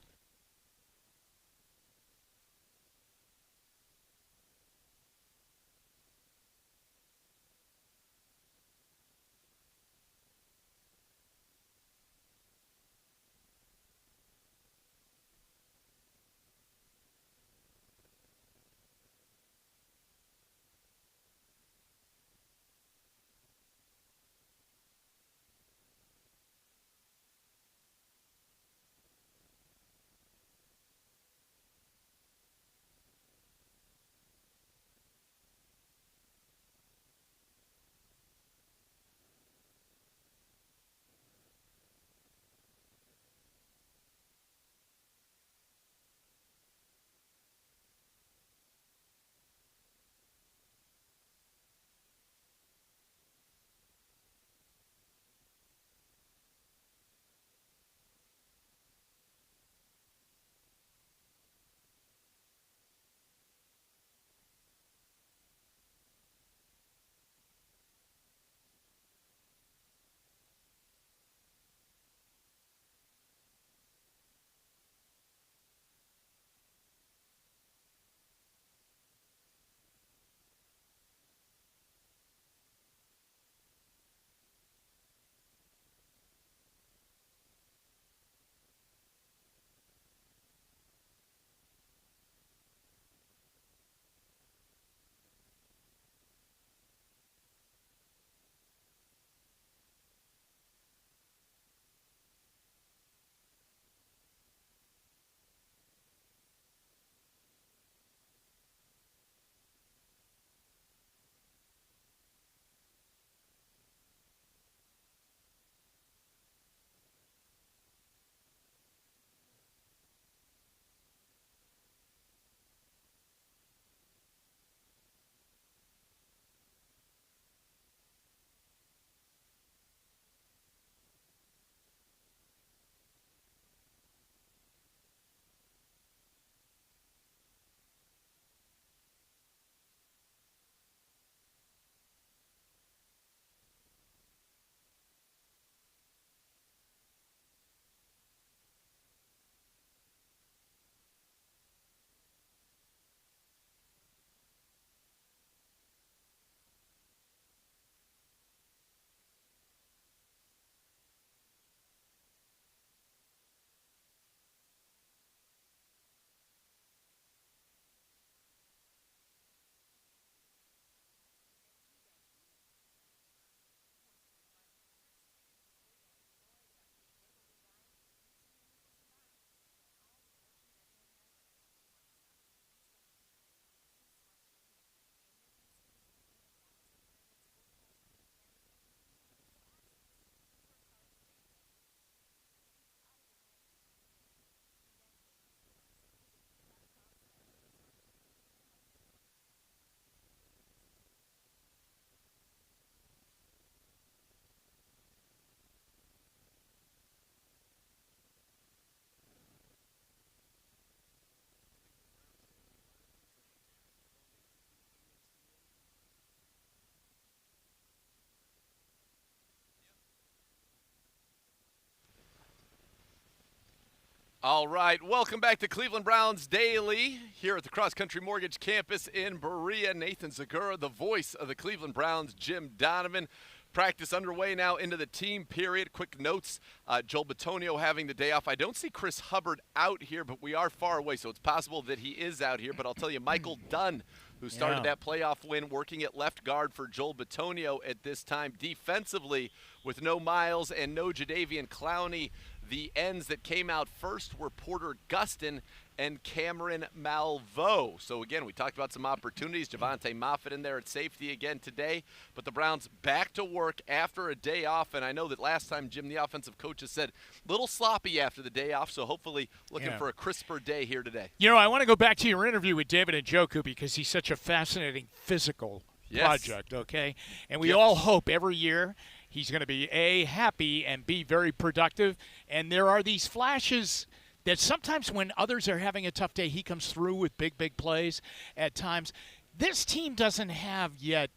All right, welcome back to Cleveland Browns Daily here at the Cross Country Mortgage Campus in Berea. Nathan Zegura, the voice of the Cleveland Browns, Jim Donovan. Practice underway now into the team period. Quick notes, Joel Bitonio having the day off. I don't see Chris Hubbard out here, but we are far away, so it's possible that he is out here. But I'll tell you, Michael Dunn, who started that playoff win working at left guard for Joel Bitonio at this time. Defensively, with no Miles and no Jadeveon Clowney, the ends that came out first were Porter Gustin and Cameron Malveaux. So, again, we talked about some opportunities. Javonte Moffitt in there at safety again today. But the Browns back to work after a day off. And I know that last time, Jim, the offensive coaches said a little sloppy after the day off. So, hopefully looking for a crisper day here today. You know, I want to go back to your interview with David Njoku because he's such a fascinating physical project, okay? And we all hope every year he's going to be, A, happy, and B, very productive. And there are these flashes that sometimes when others are having a tough day, he comes through with big, big plays at times. This team doesn't have yet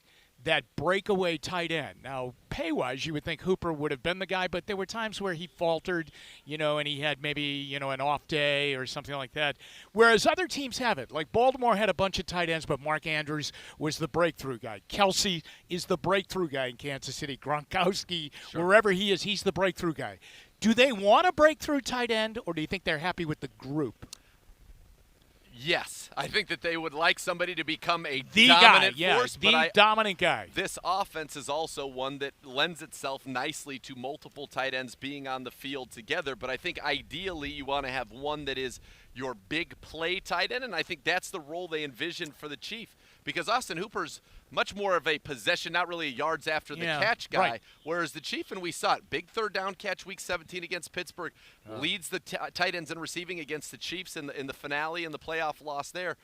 that breakaway tight end. Now, pay-wise, you would think Hooper would have been the guy, but there were times where he faltered, you know, and he had maybe, you know, an off day or something like that, whereas other teams have it. Like Baltimore had a bunch of tight ends, but Mark Andrews was the breakthrough guy. Kelsey is the breakthrough guy in Kansas City. Gronkowski, wherever he is, he's the breakthrough guy. Do they want a breakthrough tight end, or do you think they're happy with the group? Yes, I think that they would like somebody to become a dominant force. The dominant guy. This offense is also one that lends itself nicely to multiple tight ends being on the field together. But I think ideally you want to have one that is your big play tight end, and I think that's the role they envision for the Chief. Because Austin Hooper's much more of a possession, not really a yards after the catch guy, whereas the Chief, and we saw it, big third down catch week 17 against Pittsburgh, leads the tight ends in receiving against the Chiefs in the finale and the playoff loss there.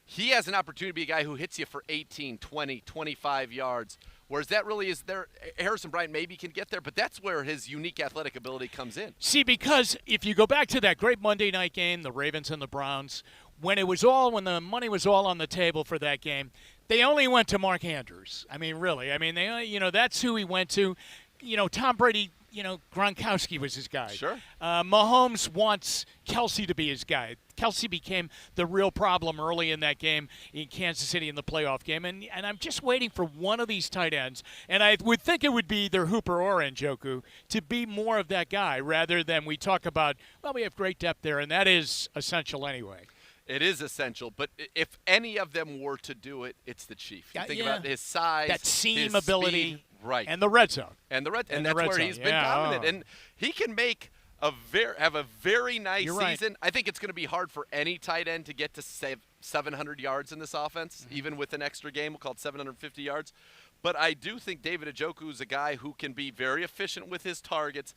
He has an opportunity to be a guy who hits you for 18, 20, 25 yards, whereas that really is there. Harrison Bryant maybe can get there, but that's where his unique athletic ability comes in. See, because if you go back to that great Monday night game, the Ravens and the Browns, when the money was all on the table for that game, they only went to Mark Andrews. I mean, really. I mean, that's who he went to. You know, Tom Brady, Gronkowski was his guy. Sure. Mahomes wants Kelsey to be his guy. Kelsey became the real problem early in that game in Kansas City in the playoff game. And I'm just waiting for one of these tight ends, and I would think it would be either Hooper or Njoku, to be more of that guy rather than we talk about, well, we have great depth there, and that is essential anyway. It is essential, but if any of them were to do it, it's the Chief. You think about his size, that seam his ability, speed, right, and the red zone, and that's where he's been dominant, and he can make have a very nice season. I think it's going to be hard for any tight end to get to 700 yards in this offense, even with an extra game. We'll call it 750 yards. But I do think David Njoku is a guy who can be very efficient with his targets,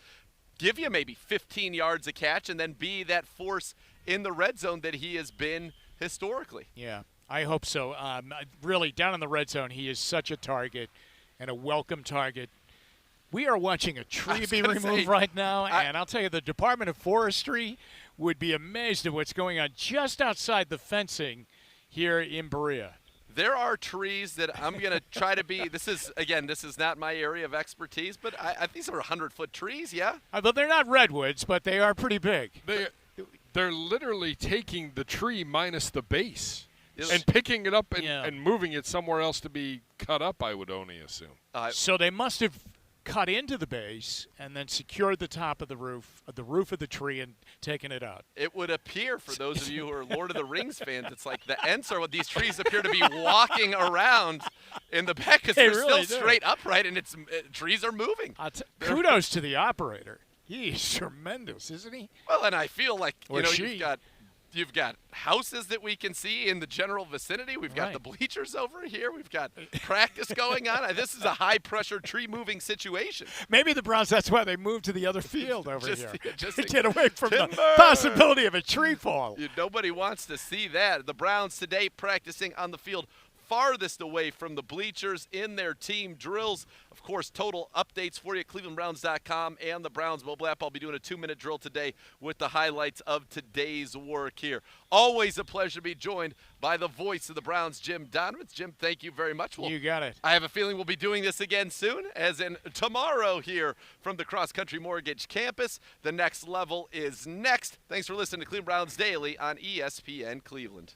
give you maybe 15 yards a catch, and then be that force in the red zone that he has been historically. Yeah, I hope so. Really, down in the red zone, he is such a target and a welcome target. We are watching a tree be removed right now, and I'll tell you, the Department of Forestry would be amazed at what's going on just outside the fencing here in Berea. There are trees that I'm going to try to be. This is not my area of expertise, but these are 100-foot trees, yeah? But they're not redwoods, but they are pretty big. They're literally taking the tree minus the base and picking it up and moving it somewhere else to be cut up, I would only assume. So they must have cut into the base and then secured the top of the roof of the tree and taken it out. It would appear, for those of you who are Lord of the Rings fans, it's like the Ents are what these trees appear to be walking around in the back because they're really still straight upright and trees are moving. Kudos to the operator. He's tremendous, isn't he? Well, and I feel like you've got houses that we can see in the general vicinity. We've got the bleachers over here. We've got practice going on. This is a high-pressure tree-moving situation. Maybe the Browns, that's why they moved to the other field over here. Just to get away from the possibility of a tree fall. Nobody wants to see that. The Browns today practicing on the field farthest away from the bleachers in their team drills. Of course, total updates for you at clevelandbrowns.com and the Browns mobile app. I'll be doing a 2-minute drill today with the highlights of today's work here. Always a pleasure to be joined by the voice of the Browns, Jim Donovan. Jim, thank you very much. You got it. I have a feeling we'll be doing this again soon, as in tomorrow here from the Cross Country Mortgage campus. The next level is next. Thanks for listening to Cleveland Browns Daily on ESPN Cleveland.